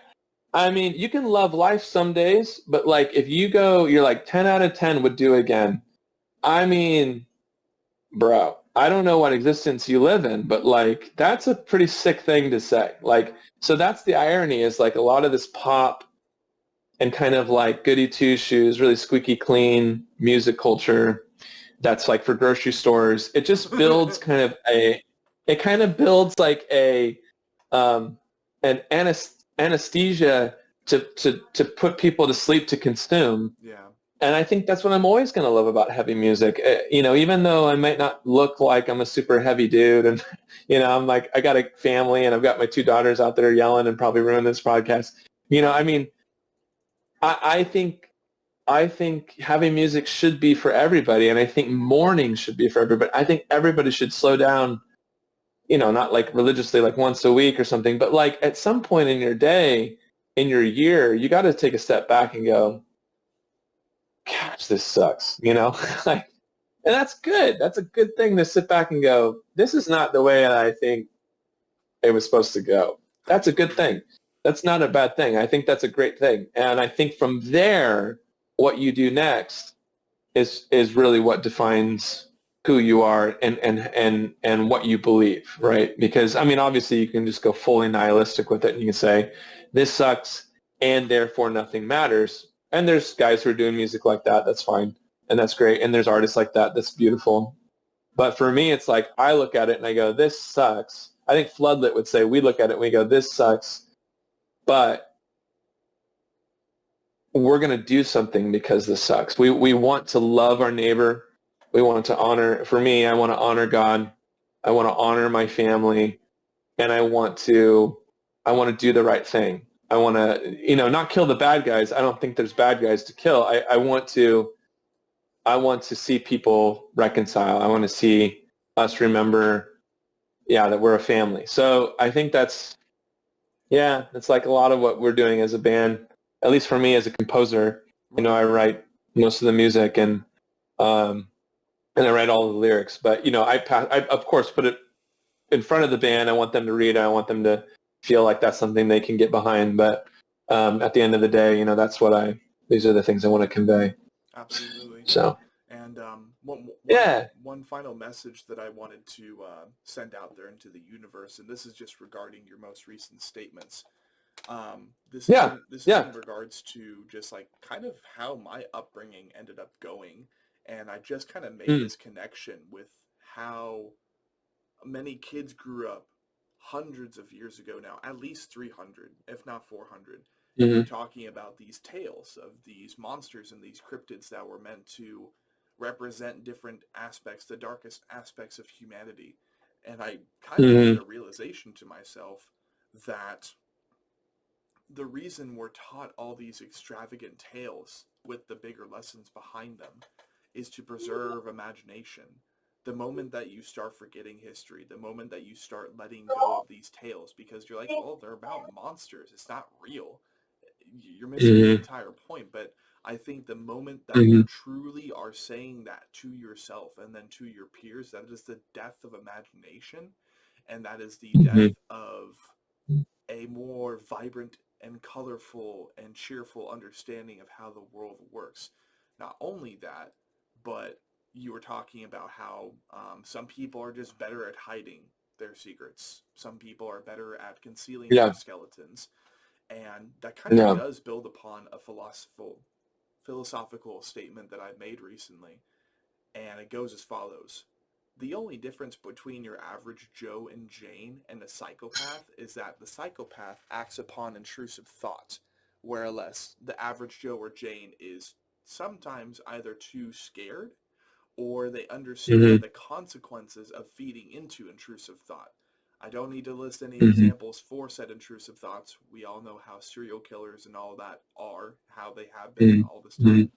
mean, you can love life some days, but like, if you're like 10 out of 10 would do again. I mean, bro, I don't know what existence you live in, but like, that's a pretty sick thing to say. Like, so that's the irony, is like a lot of this pop and kind of like goody two shoes, really squeaky clean music culture that's like for grocery stores. It just builds like an anesthesia to put people to sleep, to consume. Yeah. And I think that's what I'm always going to love about heavy music. Even though I might not look like I'm a super heavy dude, and I'm like, I got a family and I've got my 2 daughters out there yelling and probably ruin this podcast. I mean, I think heavy music should be for everybody, and I think mourning should be for everybody. I think everybody should slow down, not like religiously, like once a week or something, but like at some point in your day, in your year, you got to take a step back and go, gosh, this sucks, like, and that's good. That's a good thing, to sit back and go, this is not the way I think it was supposed to go. That's a good thing. That's not a bad thing. I think that's a great thing. And I think from there, what you do next is really what defines who you are and what you believe, right? Because, I mean, obviously you can just go fully nihilistic with it and you can say, this sucks, and therefore nothing matters. And there's guys who are doing music like that. That's fine. And that's great. And there's artists like that. That's beautiful. But for me, it's like I look at it and I go, this sucks. I think Floodlit would say we look at it and we go, this sucks. But we're going to do something because this sucks. We want to love our neighbor. We want to honor, for me, I want to honor God. I want to honor my family. And I want to do the right thing. I want to, not kill the bad guys. I don't think there's bad guys to kill. I want to see people reconcile. I want to see us remember, that we're a family. So I think it's like a lot of what we're doing as a band, at least for me as a composer. I write most of the music and I write all the lyrics. But, I of course put it in front of the band. I want them to read it. I want them to feel like that's something they can get behind. But at the end of the day, these are the things I want to convey. Absolutely. So. And one final message that I wanted to send out there into the universe, and this is just regarding your most recent statements. This is in regards to just like kind of how my upbringing ended up going, and I just kind of made this connection with how many kids grew up hundreds of years ago now, at least 300, if not 400. We're talking about these tales of these monsters and these cryptids that were meant to represent different aspects, the darkest aspects of humanity. And I kind of made a realization to myself that the reason we're taught all these extravagant tales with the bigger lessons behind them is to preserve imagination. The moment that you start forgetting history, the moment that you start letting go of these tales because you're like, well, they're about monsters, it's not real, you're missing the entire point. But I think the moment that you truly are saying that to yourself and then to your peers, that is the death of imagination, and that is the death of a more vibrant and colorful and cheerful understanding of how the world works. Not only that, but you were talking about how some people are just better at hiding their secrets. Some people are better at concealing their skeletons. And that kind of does build upon a philosophical statement that I made recently. And it goes as follows. The only difference between your average Joe and Jane and a psychopath is that the psychopath acts upon intrusive thought, whereas the average Joe or Jane is sometimes either too scared or they understand the consequences of feeding into intrusive thought. I don't need to list any examples for said intrusive thoughts. We all know how serial killers and all that are, how they have been all this time.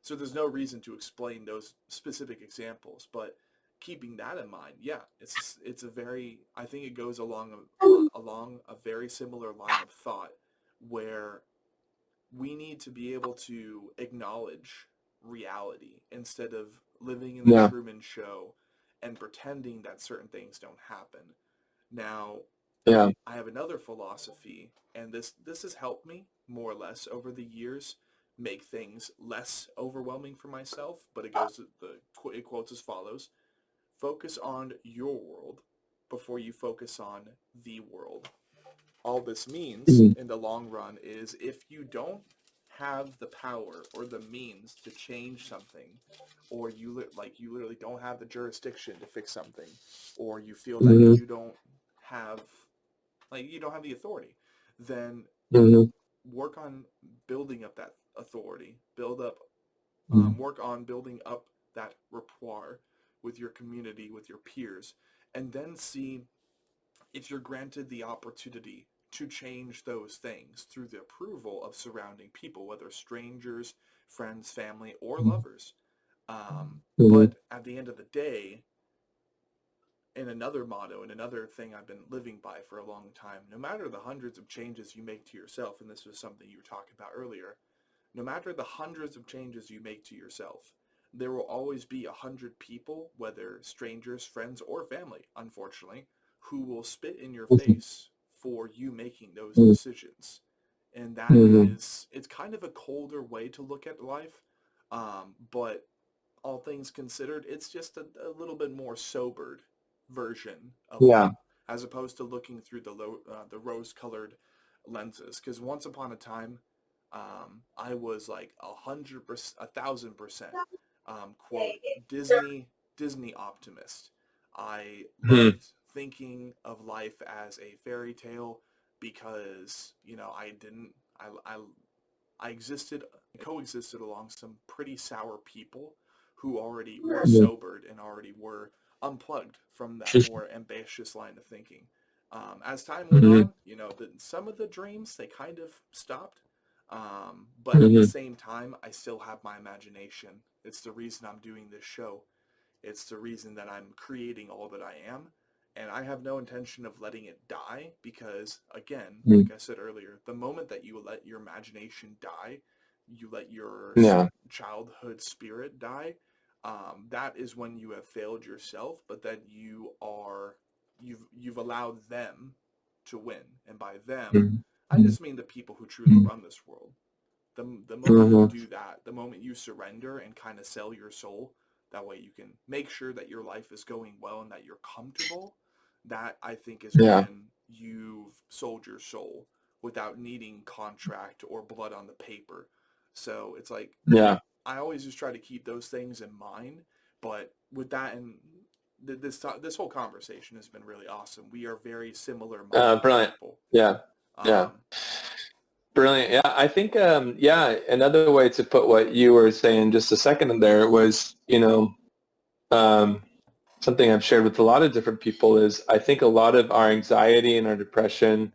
So there's no reason to explain those specific examples, but keeping that in mind, it's a very, I think it goes along a very similar line of thought where we need to be able to acknowledge reality instead of living in the Truman Show and pretending that certain things don't happen. Now, I have another philosophy, and this has helped me more or less over the years make things less overwhelming for myself, but it quotes as follows: focus on your world before you focus on the world. All this means in the long run is if you don't have the power or the means to change something, or you literally don't have the jurisdiction to fix something, or you feel that you don't have the authority, then work on building up that authority, work on building up that rapport with your community, with your peers, and then see if you're granted the opportunity to change those things through the approval of surrounding people, whether strangers, friends, family, or lovers. But at the end of the day, in another motto, and another thing I've been living by for a long time, no matter the hundreds of changes you make to yourself, and this was something you were talking about earlier, no matter the hundreds of changes you make to yourself, there will always be 100 people, whether strangers, friends, or family, unfortunately, who will spit in your face for you making those decisions. And that is, it's kind of a colder way to look at life, but all things considered, it's just a little bit more sobered version of life, as opposed to looking through the rose-colored lenses. Because once upon a time, I was like 100%, 1,000%, quote, Disney optimist. I Mhm. loved thinking of life as a fairy tale because, you know, I existed, coexisted along some pretty sour people who already were sobered and already were unplugged from that more ambitious line of thinking. As time went Mhm. on, you know, some of the dreams, they kind of stopped. But at the Mhm. same time, I still have my imagination. It's the reason I'm doing this show. It's the reason that I'm creating all that I am. And I have no intention of letting it die because, again, Mhm. like I said earlier, the moment that you let your imagination die, you let your Yeah. childhood spirit die, that is when you have failed yourself, but then you've allowed them to win. And by them, Mhm. I just mean the people who truly run this world. The moment you Mhm. do that, the moment you surrender and kind of sell your soul, that way you can make sure that your life is going well and that you're comfortable, that I think is Yeah. when you've sold your soul without needing contract or blood on the paper. So it's like Yeah. I always just try to keep those things in mind. But with that, and this whole conversation has been really awesome. We are very similar minded Brilliant. people. Yeah. Yeah. Um, Brilliant. Yeah. I think, yeah, another way to put what you were saying just a second there was, um, something I've shared with a lot of different people is I think a lot of our anxiety and our depression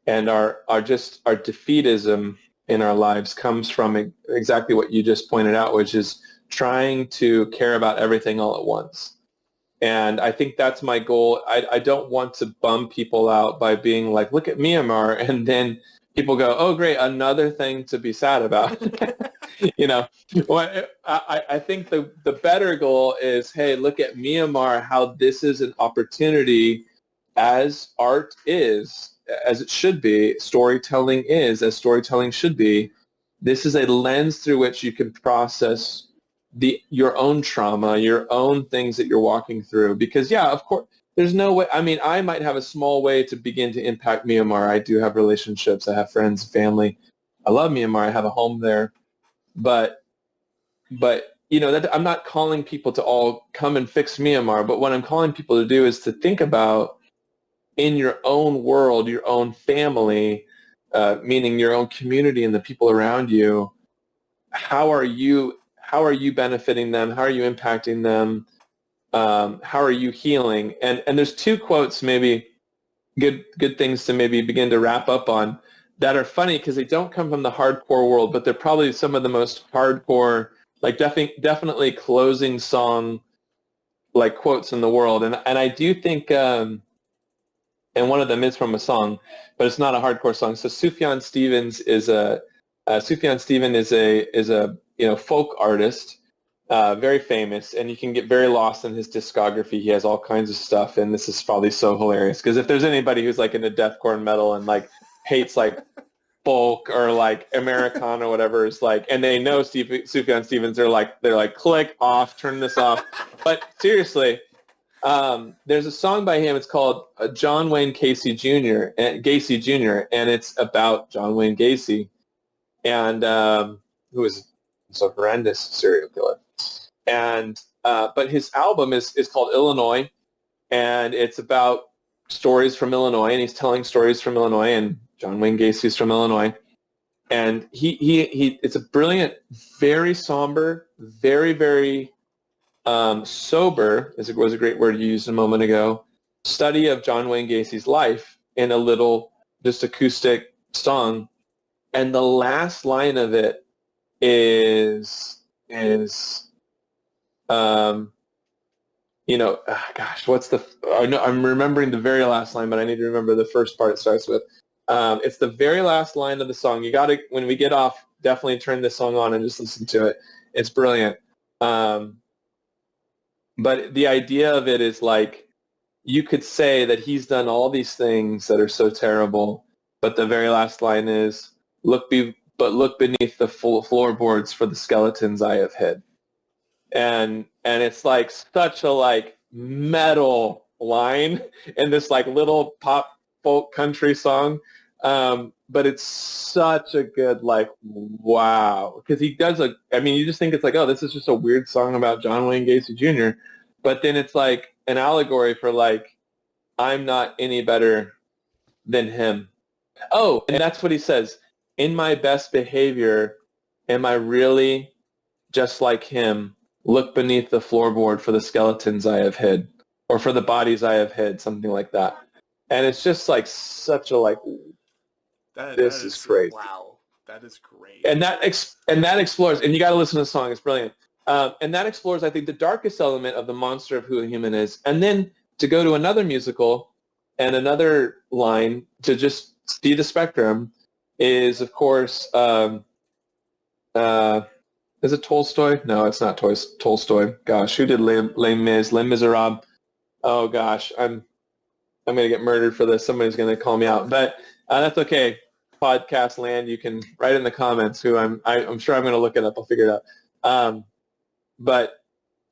and our just our defeatism in our lives comes from exactly what you just pointed out, which is trying to care about everything all at once. And I think that's my goal. I don't want to bum people out by being like, look at Myanmar, and then people go, oh, great, another thing to be sad about. you know, I think the better goal is, hey, look at Myanmar, how this is an opportunity as art is, as it should be, storytelling is, as storytelling should be. This is a lens through which you can process your own trauma, your own things that you're walking through. Because yeah, of course, there's no way. I mean, I might have a small way to begin to impact Myanmar. I do have relationships. I have friends, family. I love Myanmar. I have a home there. But that I'm not calling people to all come and fix Myanmar. But what I'm calling people to do is to think about in your own world, your own family, meaning your own community and the people around you. How are you benefiting them? How are you impacting them? How are you healing? And there's two quotes, maybe good things to maybe begin to wrap up on, that are funny because they don't come from the hardcore world, but they're probably some of the most hardcore, like definitely closing song like quotes in the world. And I do think, and one of them is from a song, but it's not a hardcore song. So Sufjan Stevens is a folk artist, very famous, and you can get very lost in his discography. He has all kinds of stuff, and this is probably so hilarious because if there's anybody who's like into deathcore and metal and like hates like folk or like Americana or whatever, is like, and they know Sufjan Stevens, they're like click off, turn this off. But seriously. There's a song by him. It's called John Wayne Gacy Jr. And it's about John Wayne Gacy, and who was a horrendous serial killer. And but his album is called Illinois, and it's about stories from Illinois, and he's telling stories from Illinois, and John Wayne Gacy's from Illinois, and he it's a brilliant, very somber, very very sober, as it was a great word you used a moment ago, study of John Wayne Gacy's life in a little just acoustic song. And the last line of it is gosh, I'm remembering the very last line, but I need to remember the first part it starts with. It's the very last line of the song. You got to, when we get off, definitely turn this song on and just listen to it. It's brilliant. But the idea of it is like, you could say that he's done all these things that are so terrible, but the very last line is, look beneath the floorboards for the skeletons I have hid. And it's like such a like metal line in this like little pop folk country song. But it's such a good, like, wow. Because he does, you just think it's like, oh, this is just a weird song about John Wayne Gacy Jr. But then it's like an allegory for, like, I'm not any better than him. Oh, and that's what he says. In my best behavior, am I really just like him? Look beneath the floorboard for the skeletons I have hid, or for the bodies I have hid, something like that. And it's just like such a like, this is crazy. Wow, that is great. And that explores, and you got to listen to the song. It's brilliant. And that explores, I think, the darkest element of the monster of who a human is. And then to go to another musical and another line to just see the spectrum is, of course, is it Tolstoy? No, it's not Tolstoy. Gosh, who did Les Miserables? Oh gosh, I'm gonna get murdered for this. Somebody's gonna call me out, but that's okay. Podcast land, you can write in the comments who I'm sure I'm gonna look it up. I'll figure it out. But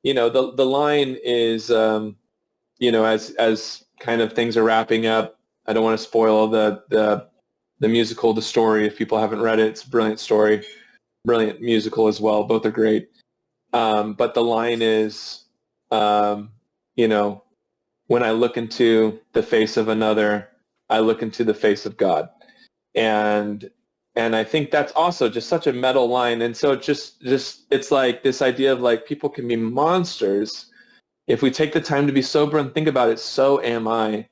the line is as kind of things are wrapping up. I don't want to spoil the musical, the story. If people haven't read it, it's a brilliant story, brilliant musical as well. Both are great. But the line is, when I look into the face of another, I look into the face of God. And I think that's also just such a metal line. And so just it's like this idea of like people can be monsters if we take the time to be sober and think about it. So am I.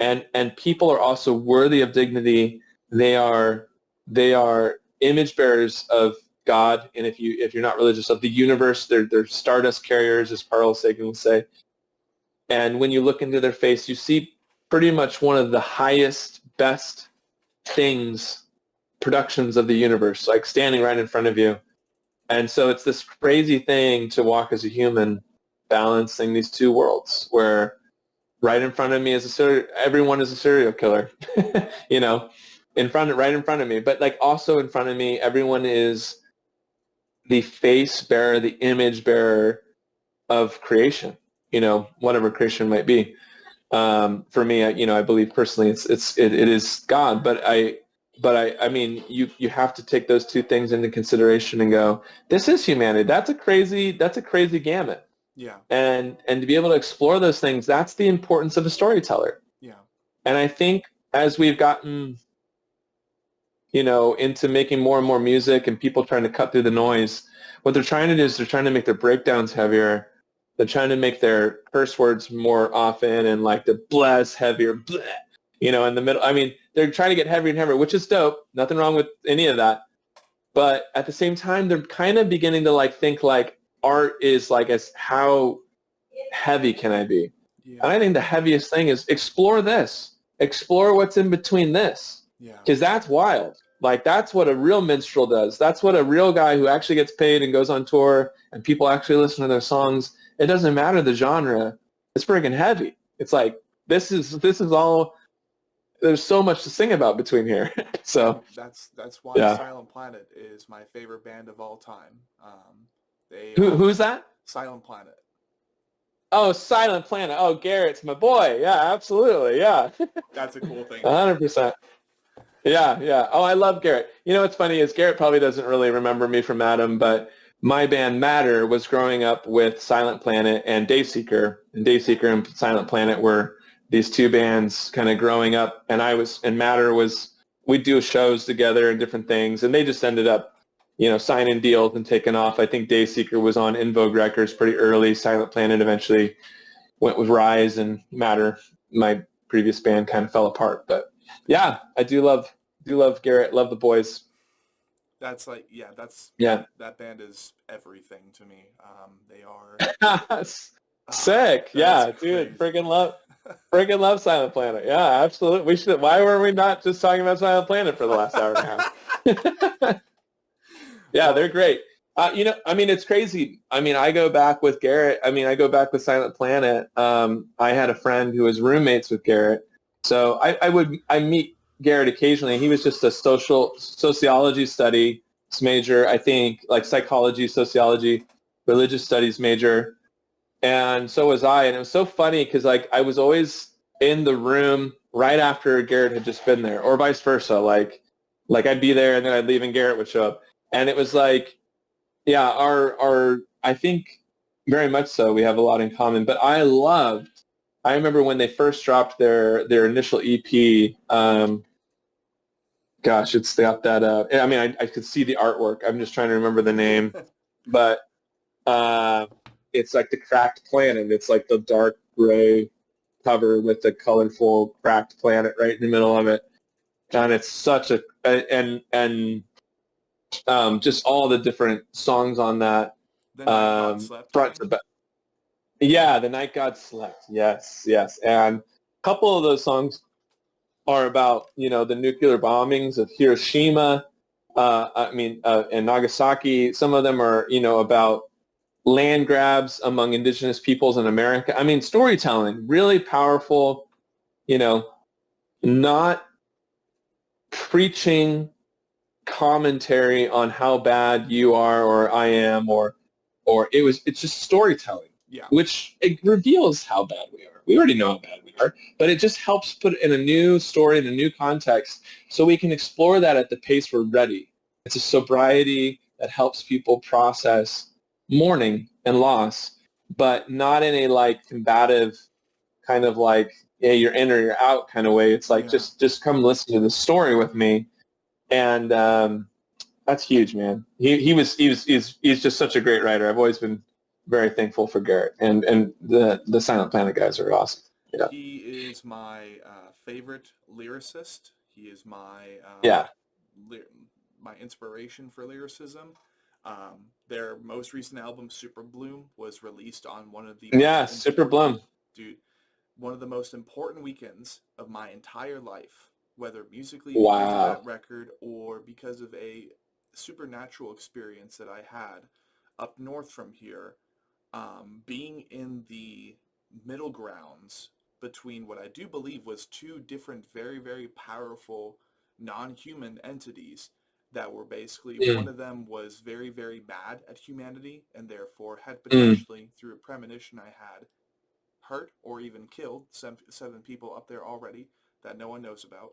And people are also worthy of dignity. They are image bearers of God, and if you're not religious, of the universe. They're stardust carriers, as Carl Sagan would say. And when you look into their face, you see pretty much one of the highest, best productions of the universe, like standing right in front of you. And so it's this crazy thing to walk as a human, balancing these two worlds, where right in front of me is everyone is a serial killer, right in front of me. But like also in front of me, everyone is the face bearer, the image bearer of creation, whatever creation might be. For me, I believe personally it is God, but I mean, you have to take those two things into consideration and go, this is humanity. That's a crazy gamut. Yeah. And to be able to explore those things, that's the importance of a storyteller. Yeah. And I think as we've gotten, into making more and more music and people trying to cut through the noise, what they're trying to do is they're trying to make their breakdowns heavier. They're trying to make their curse words more often and like the bless heavier, bleh, in the middle. I mean, they're trying to get heavier and heavier, which is dope. Nothing wrong with any of that. But at the same time, they're kind of beginning to like think like art is like, as how heavy can I be? Yeah. And I think the heaviest thing is explore this. Explore what's in between this. Yeah. Because that's wild. Like, that's what a real minstrel does. That's what a real guy who actually gets paid and goes on tour and people actually listen to their songs. It doesn't matter the genre. It's freaking heavy. It's like, this is all, there's so much to sing about between here. So that's why yeah. Silent Planet is my favorite band of all time. Who's that? Silent Planet. Oh, Silent Planet. Oh, Garrett's my boy. Yeah, absolutely. Yeah. That's a cool thing. 100%. Yeah. Oh, I love Garrett. What's funny is Garrett probably doesn't really remember me from Adam, but my band Matter was growing up with Silent Planet and Dayseeker. And Dayseeker and Silent Planet were these two bands kind of growing up. And Matter we'd do shows together and different things. And they just ended up, signing deals and taking off. I think Dayseeker was on In Vogue Records pretty early. Silent Planet eventually went with Rise, and Matter, my previous band, kind of fell apart. But yeah, I do love Garrett. Love the boys. That band is everything to me. They are sick. Yeah, dude, friggin' love Silent Planet. Yeah, absolutely. Why were we not just talking about Silent Planet for the last hour and a half? Yeah, they're great. It's crazy. I go back with Garrett. I go back with Silent Planet. I had a friend who was roommates with Garrett. So I meet Garrett occasionally. He was just a sociology studies major, I think, like psychology, sociology, religious studies major. And so was I. And it was so funny because like I was always in the room right after Garrett had just been there, or vice versa. Like I'd be there and then I'd leave and Garrett would show up. And it was like, yeah, our I think very much so. We have a lot in common. But I remember when they first dropped their initial EP. Gosh, it's got that. I mean, I could see the artwork. I'm just trying to remember the name, but it's like the Cracked Planet. It's like the dark gray cover with the colorful cracked planet right in the middle of it, and it's such a and just all the different songs on that. The Night God Slept, front to back. Yeah, The Night God Slept. Yes, and a couple of those songs are about, you know, the nuclear bombings of Hiroshima, and Nagasaki. Some of them are, you know, about land grabs among indigenous peoples in America. I mean, storytelling, really powerful, you know, not preaching commentary on how bad you are or I am or it's just storytelling. Yeah. Which it reveals how bad we are. We already know how bad we are, but it just helps put it in a new story, in a new context, so we can explore that at the pace we're ready. It's a sobriety that helps people process mourning and loss, but not in a like combative kind of like, yeah, you're in or you're out kind of way. It's like, just come listen to the story with me. And that's huge, man. He's just such a great writer. I've always been very thankful for Garrett, and the Silent Planet guys are awesome. Yeah. He is my favorite lyricist. He is my my inspiration for lyricism. Their most recent album, Super Bloom, was released on one of the Super Bloom, dude, one of the most important weekends of my entire life, whether musically wow, because of that record or because of a supernatural experience that I had up north from here. Being in the middle grounds between what I do believe was two different, very, very powerful non-human entities that were basically, one of them was very, very bad at humanity and therefore had potentially, through a premonition I had, hurt or even killed seven people up there already that no one knows about.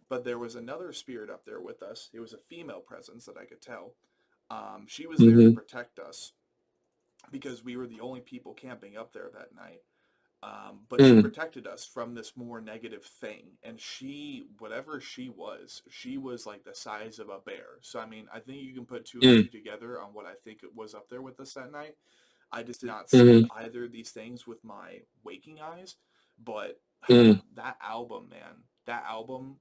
But there was another spirit up there with us. It was a female presence that I could tell. She was there to protect us, because we were the only people camping up there that night. But she protected us from this more negative thing. And she, whatever she was like the size of a bear. So, I mean, I think you can put two and two together on what I think it was up there with us that night. I just did not see either of these things with my waking eyes. But that album, man, that album.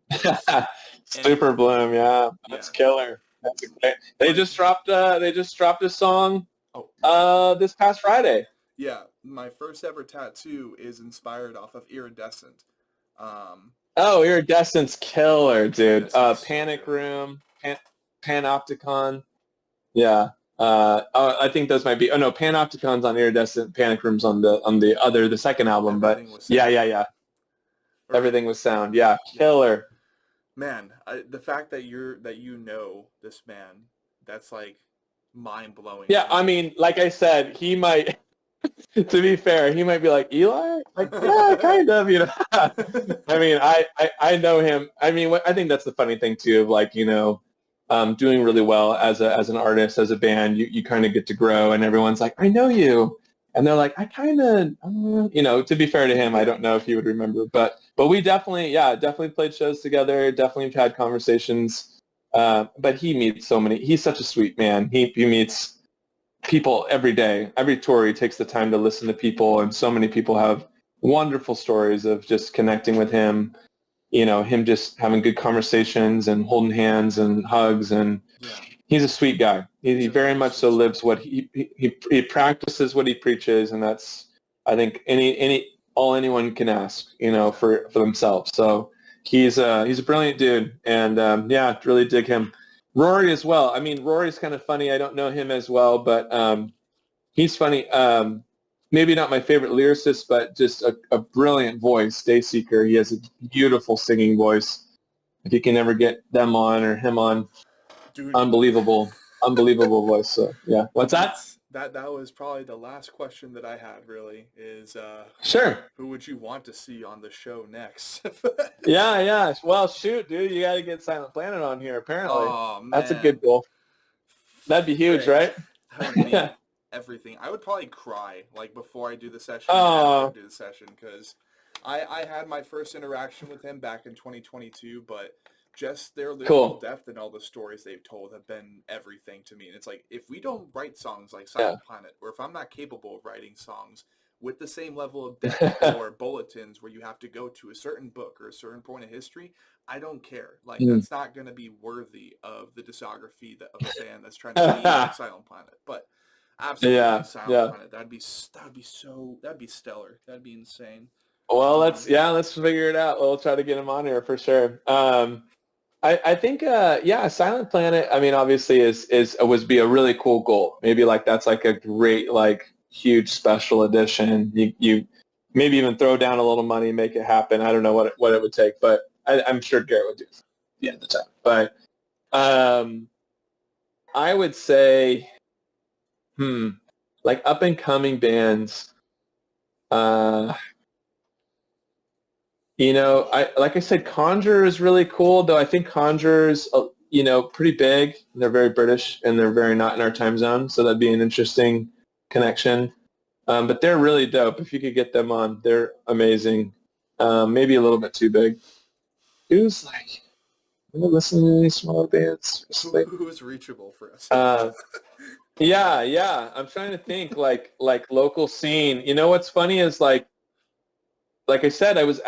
Super Bloom, that's killer. That's great. They just dropped a song this past Friday. Yeah, my first ever tattoo is inspired off of Iridescent. Iridescent's killer, dude. Panic so Room, Panopticon. Yeah. I think those might be. Oh no, Panopticon's on Iridescent. Panic Room's on the second album. Everything But yeah. Everything was sound. Yeah, killer. Man, the fact that you know this man, that's like mind blowing. Yeah, I mean, like I said, he might. To be fair, he might be like, Eli? Like, yeah, kind of, you know. I mean, I know him. I mean, I think that's the funny thing too, of like, you know, doing really well as an artist, as a band, you kind of get to grow, and everyone's like, I know you. And they're like, I kind of, you know, to be fair to him, I don't know if he would remember, but we definitely played shows together, definitely had conversations, but he meets he's such a sweet man. He meets people every day, every tour. He takes the time to listen to people, and so many people have wonderful stories of just connecting with him, you know, him just having good conversations and holding hands and hugs, and he's a sweet guy. He very much so lives what he practices what he preaches, and that's, I think, all anyone can ask, you know, for themselves. So he's a brilliant dude, and really dig him. Rory as well. I mean, Rory's kind of funny. I don't know him as well, but he's funny. Maybe not my favorite lyricist, but just a brilliant voice. Dayseeker. He has a beautiful singing voice. If you can ever get them on or him on, dude, unbelievable voice. So yeah. What's that? that was probably the last question that I had. Really, is Sure. who would you want to see on the show next? Yeah. Well, shoot, dude, you got to get Silent Planet on here. Apparently, Oh that's a man, good goal. That'd be huge, frick. right? That would be everything. I would probably cry like before I do the session and Oh, after I do the session because I had my first interaction with him back in 2022, but just their lyrical cool. depth and all the stories they've told have been everything to me. And it's like if we don't write songs like Yeah. Silent Planet, or if I'm not capable of writing songs with the same level of depth or bulletins where you have to go to a certain book or a certain point of history, I don't care. Like that's not going to be worthy of the discography of a band that's trying to be like Silent Planet. But absolutely, Yeah. Silent Planet. That'd be stellar. That'd be insane. Well, let's figure it out. We'll try to get him on here for sure. I think Silent Planet. I mean, obviously, would be a really cool goal. Maybe like that's like a great like huge special edition. You maybe even throw down a little money, make it happen. I don't know what it would take, but I'm sure Garrett would do it at the end of the time. But I would say, like up and coming bands. Like I said, Conjure is really cool, though I think Conjure's, pretty big. They're very British, and they're very not in our time zone, so that'd be an interesting connection. But they're really dope. If you could get them on, they're amazing. Maybe a little bit too big. Who's like, am I listening to any smaller bands or something? Who's reachable for us? Yeah. I'm trying to think like local scene. You know what's funny is like I said, I was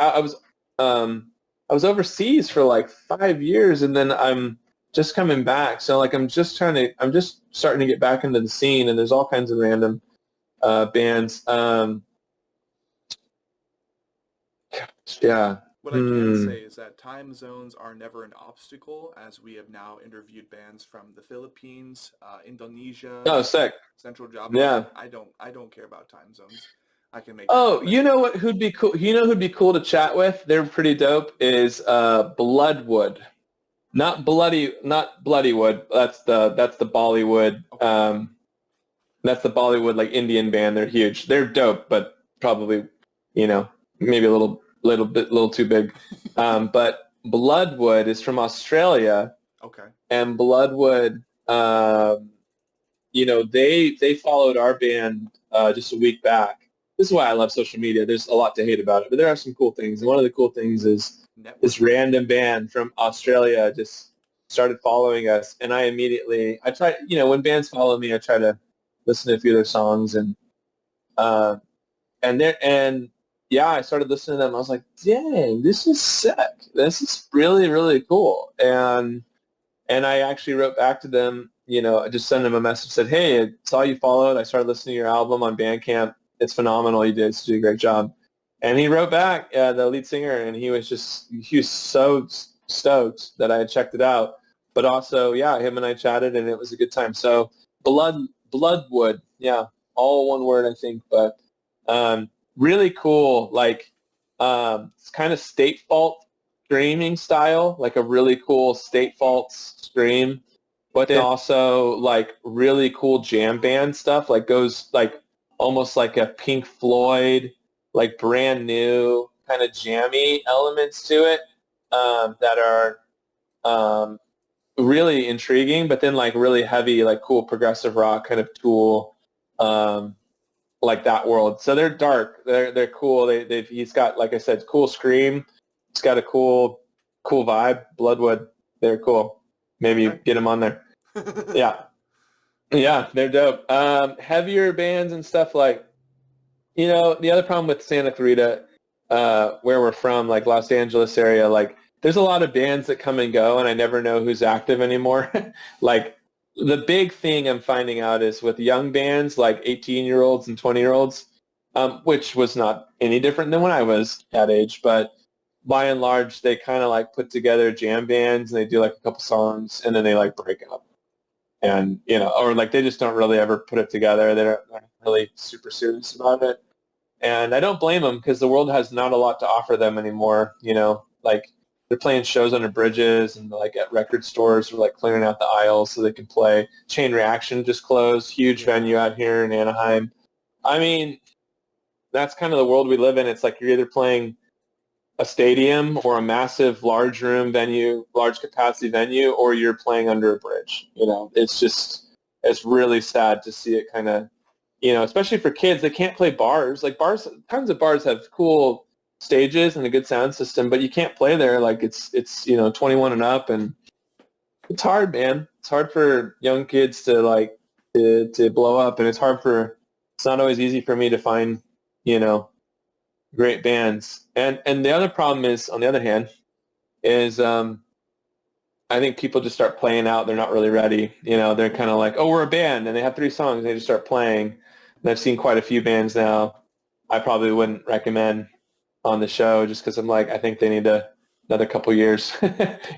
overseas for like 5 years, and then I'm just coming back. So like I'm just starting to get back into the scene, and there's all kinds of random bands. Yeah. What I can say is that time zones are never an obstacle, as we have now interviewed bands from the Philippines, Indonesia, Oh, sick. Central Java. Yeah. I don't care about time zones. I can make. Oh, you know what? Who'd be cool? You know who'd be cool to chat with? They're pretty dope. Is Bloodwood, not Bloodywood. That's the Bollywood. Okay. That's the Bollywood like Indian band. They're huge. They're dope, but probably maybe a little too big. But Bloodwood is from Australia. Okay. And Bloodwood, they followed our band just a week back. This is why I love social media. There's a lot to hate about it, but there are some cool things. And one of the cool things is this random band from Australia just started following us. And I try, when bands follow me, I try to listen to a few of their songs. And I started listening to them. I was like, dang, this is sick. This is really, really cool. And I actually wrote back to them, I just sent them a message, said, hey, I saw you followed. I started listening to your album on Bandcamp. It's phenomenal. You did a great job. And he wrote back, the lead singer, and he was so stoked that I had checked it out. But also, him and I chatted, and it was a good time. So Bloodwood, all one word, I think. But really cool, like it's kind of State Fault screaming style, like a really cool State Fault scream. But then also like really cool jam band stuff, like goes like almost like a Pink Floyd, like brand new kind of jammy elements to it that are really intriguing, but then like really heavy, like cool progressive rock kind of Tool, like that world. So they're dark. They're cool. He's got, like I said, cool scream. He's got a cool vibe. Bloodwood. They're cool. Maybe get him on there. Yeah, they're dope. Heavier bands and stuff like, the other problem with Santa Clarita, where we're from, like Los Angeles area, like there's a lot of bands that come and go, and I never know who's active anymore. Like the big thing I'm finding out is with young bands, like 18-year-olds and 20-year-olds, which was not any different than when I was that age, but by and large, they kind of like put together jam bands, and they do like a couple songs, and then they like break up. And, or like they just don't really ever put it together. They're not really super serious about it. And I don't blame them, because the world has not a lot to offer them anymore. Like they're playing shows under bridges and like at record stores, or like clearing out the aisles so they can play. Chain Reaction just closed, huge venue out here in Anaheim. I mean, that's kind of the world we live in. It's like you're either playing a stadium or a massive large room venue, large capacity venue, or you're playing under a bridge. You know, it's really sad to see it kind of, you know, especially for kids. They can't play bars. Like bars, tons of bars have cool stages and a good sound system, but you can't play there. Like it's you know, 21 and up, and it's hard, man. It's hard for young kids to like to blow up, and it's not always easy for me to find, you know, great bands. And the other problem is, on the other hand, is I think people just start playing out. They're not really ready. You know, they're kind of like, oh, we're a band, and they have 3 songs, and they just start playing. And I've seen quite a few bands now I probably wouldn't recommend on the show, just because I'm like, I think they need another couple years,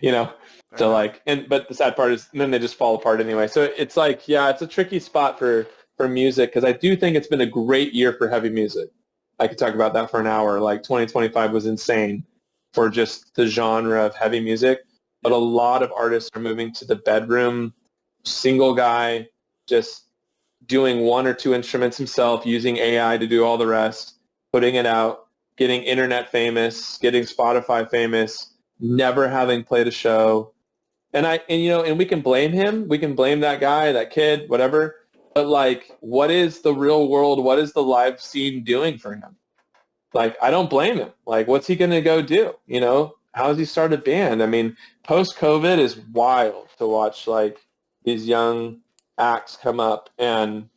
you know, to like. But the sad part is, then they just fall apart anyway. So it's like, yeah, it's a tricky spot for music, because I do think it's been a great year for heavy music. I could talk about that for an hour. Like 2025 was insane for just the genre of heavy music. But a lot of artists are moving to the bedroom, single guy, just doing 1 or 2 instruments himself, using AI to do all the rest, putting it out, getting internet famous, getting Spotify famous, never having played a show. And you know, and we can blame him. We can blame that guy, that kid, whatever. But like, what is the real world? What is the live scene doing for him? Like, I don't blame him. Like, what's he going to go do? You know, how does he start a band? I mean, post-COVID is wild to watch, like, these young acts come up and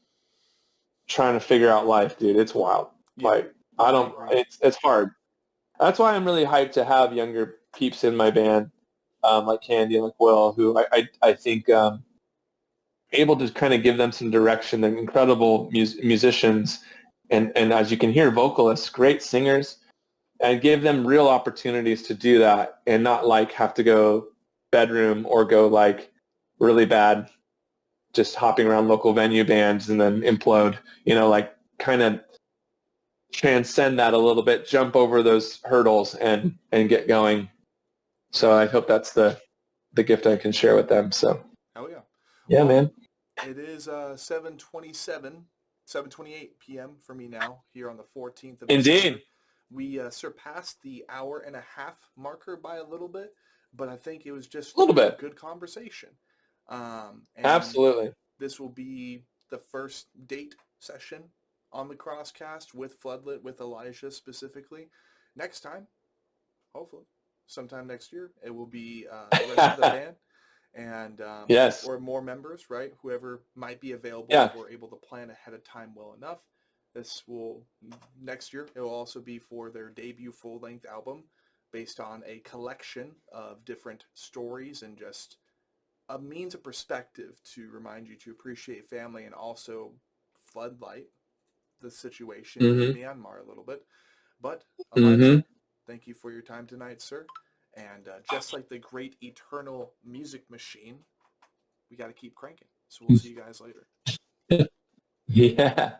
trying to figure out life, dude. It's wild. Yeah. Like, it's hard. That's why I'm really hyped to have younger peeps in my band, like Candy and like Will, who I think able to kind of give them some direction. They're incredible musicians, and as you can hear, vocalists, great singers, and give them real opportunities to do that, and not like have to go bedroom or go like really bad, just hopping around local venue bands and then implode. You know, like kind of transcend that a little bit, jump over those hurdles and get going. So I hope that's the gift I can share with them. So hell yeah. Yeah, man. It is 7:28 p.m. for me now, here on the 14th of Indeed. December. We surpassed the hour and a half marker by a little bit, but I think it was just a little bit. A good conversation. Absolutely. This will be the first date session on the Crosscast with Floodlit, with Elijah specifically. Next time, hopefully, sometime next year, it will be the rest of the band. And yes, or more members, right? Whoever might be available, yeah. If we're able to plan ahead of time well enough. This will, next year, it will also be for their debut full-length album, based on a collection of different stories and just a means of perspective to remind you to appreciate family, and also floodlight the situation in Myanmar a little bit. But Elijah, thank you for your time tonight, sir. And just like the great eternal music machine, we got to keep cranking. So we'll see you guys later. Yeah.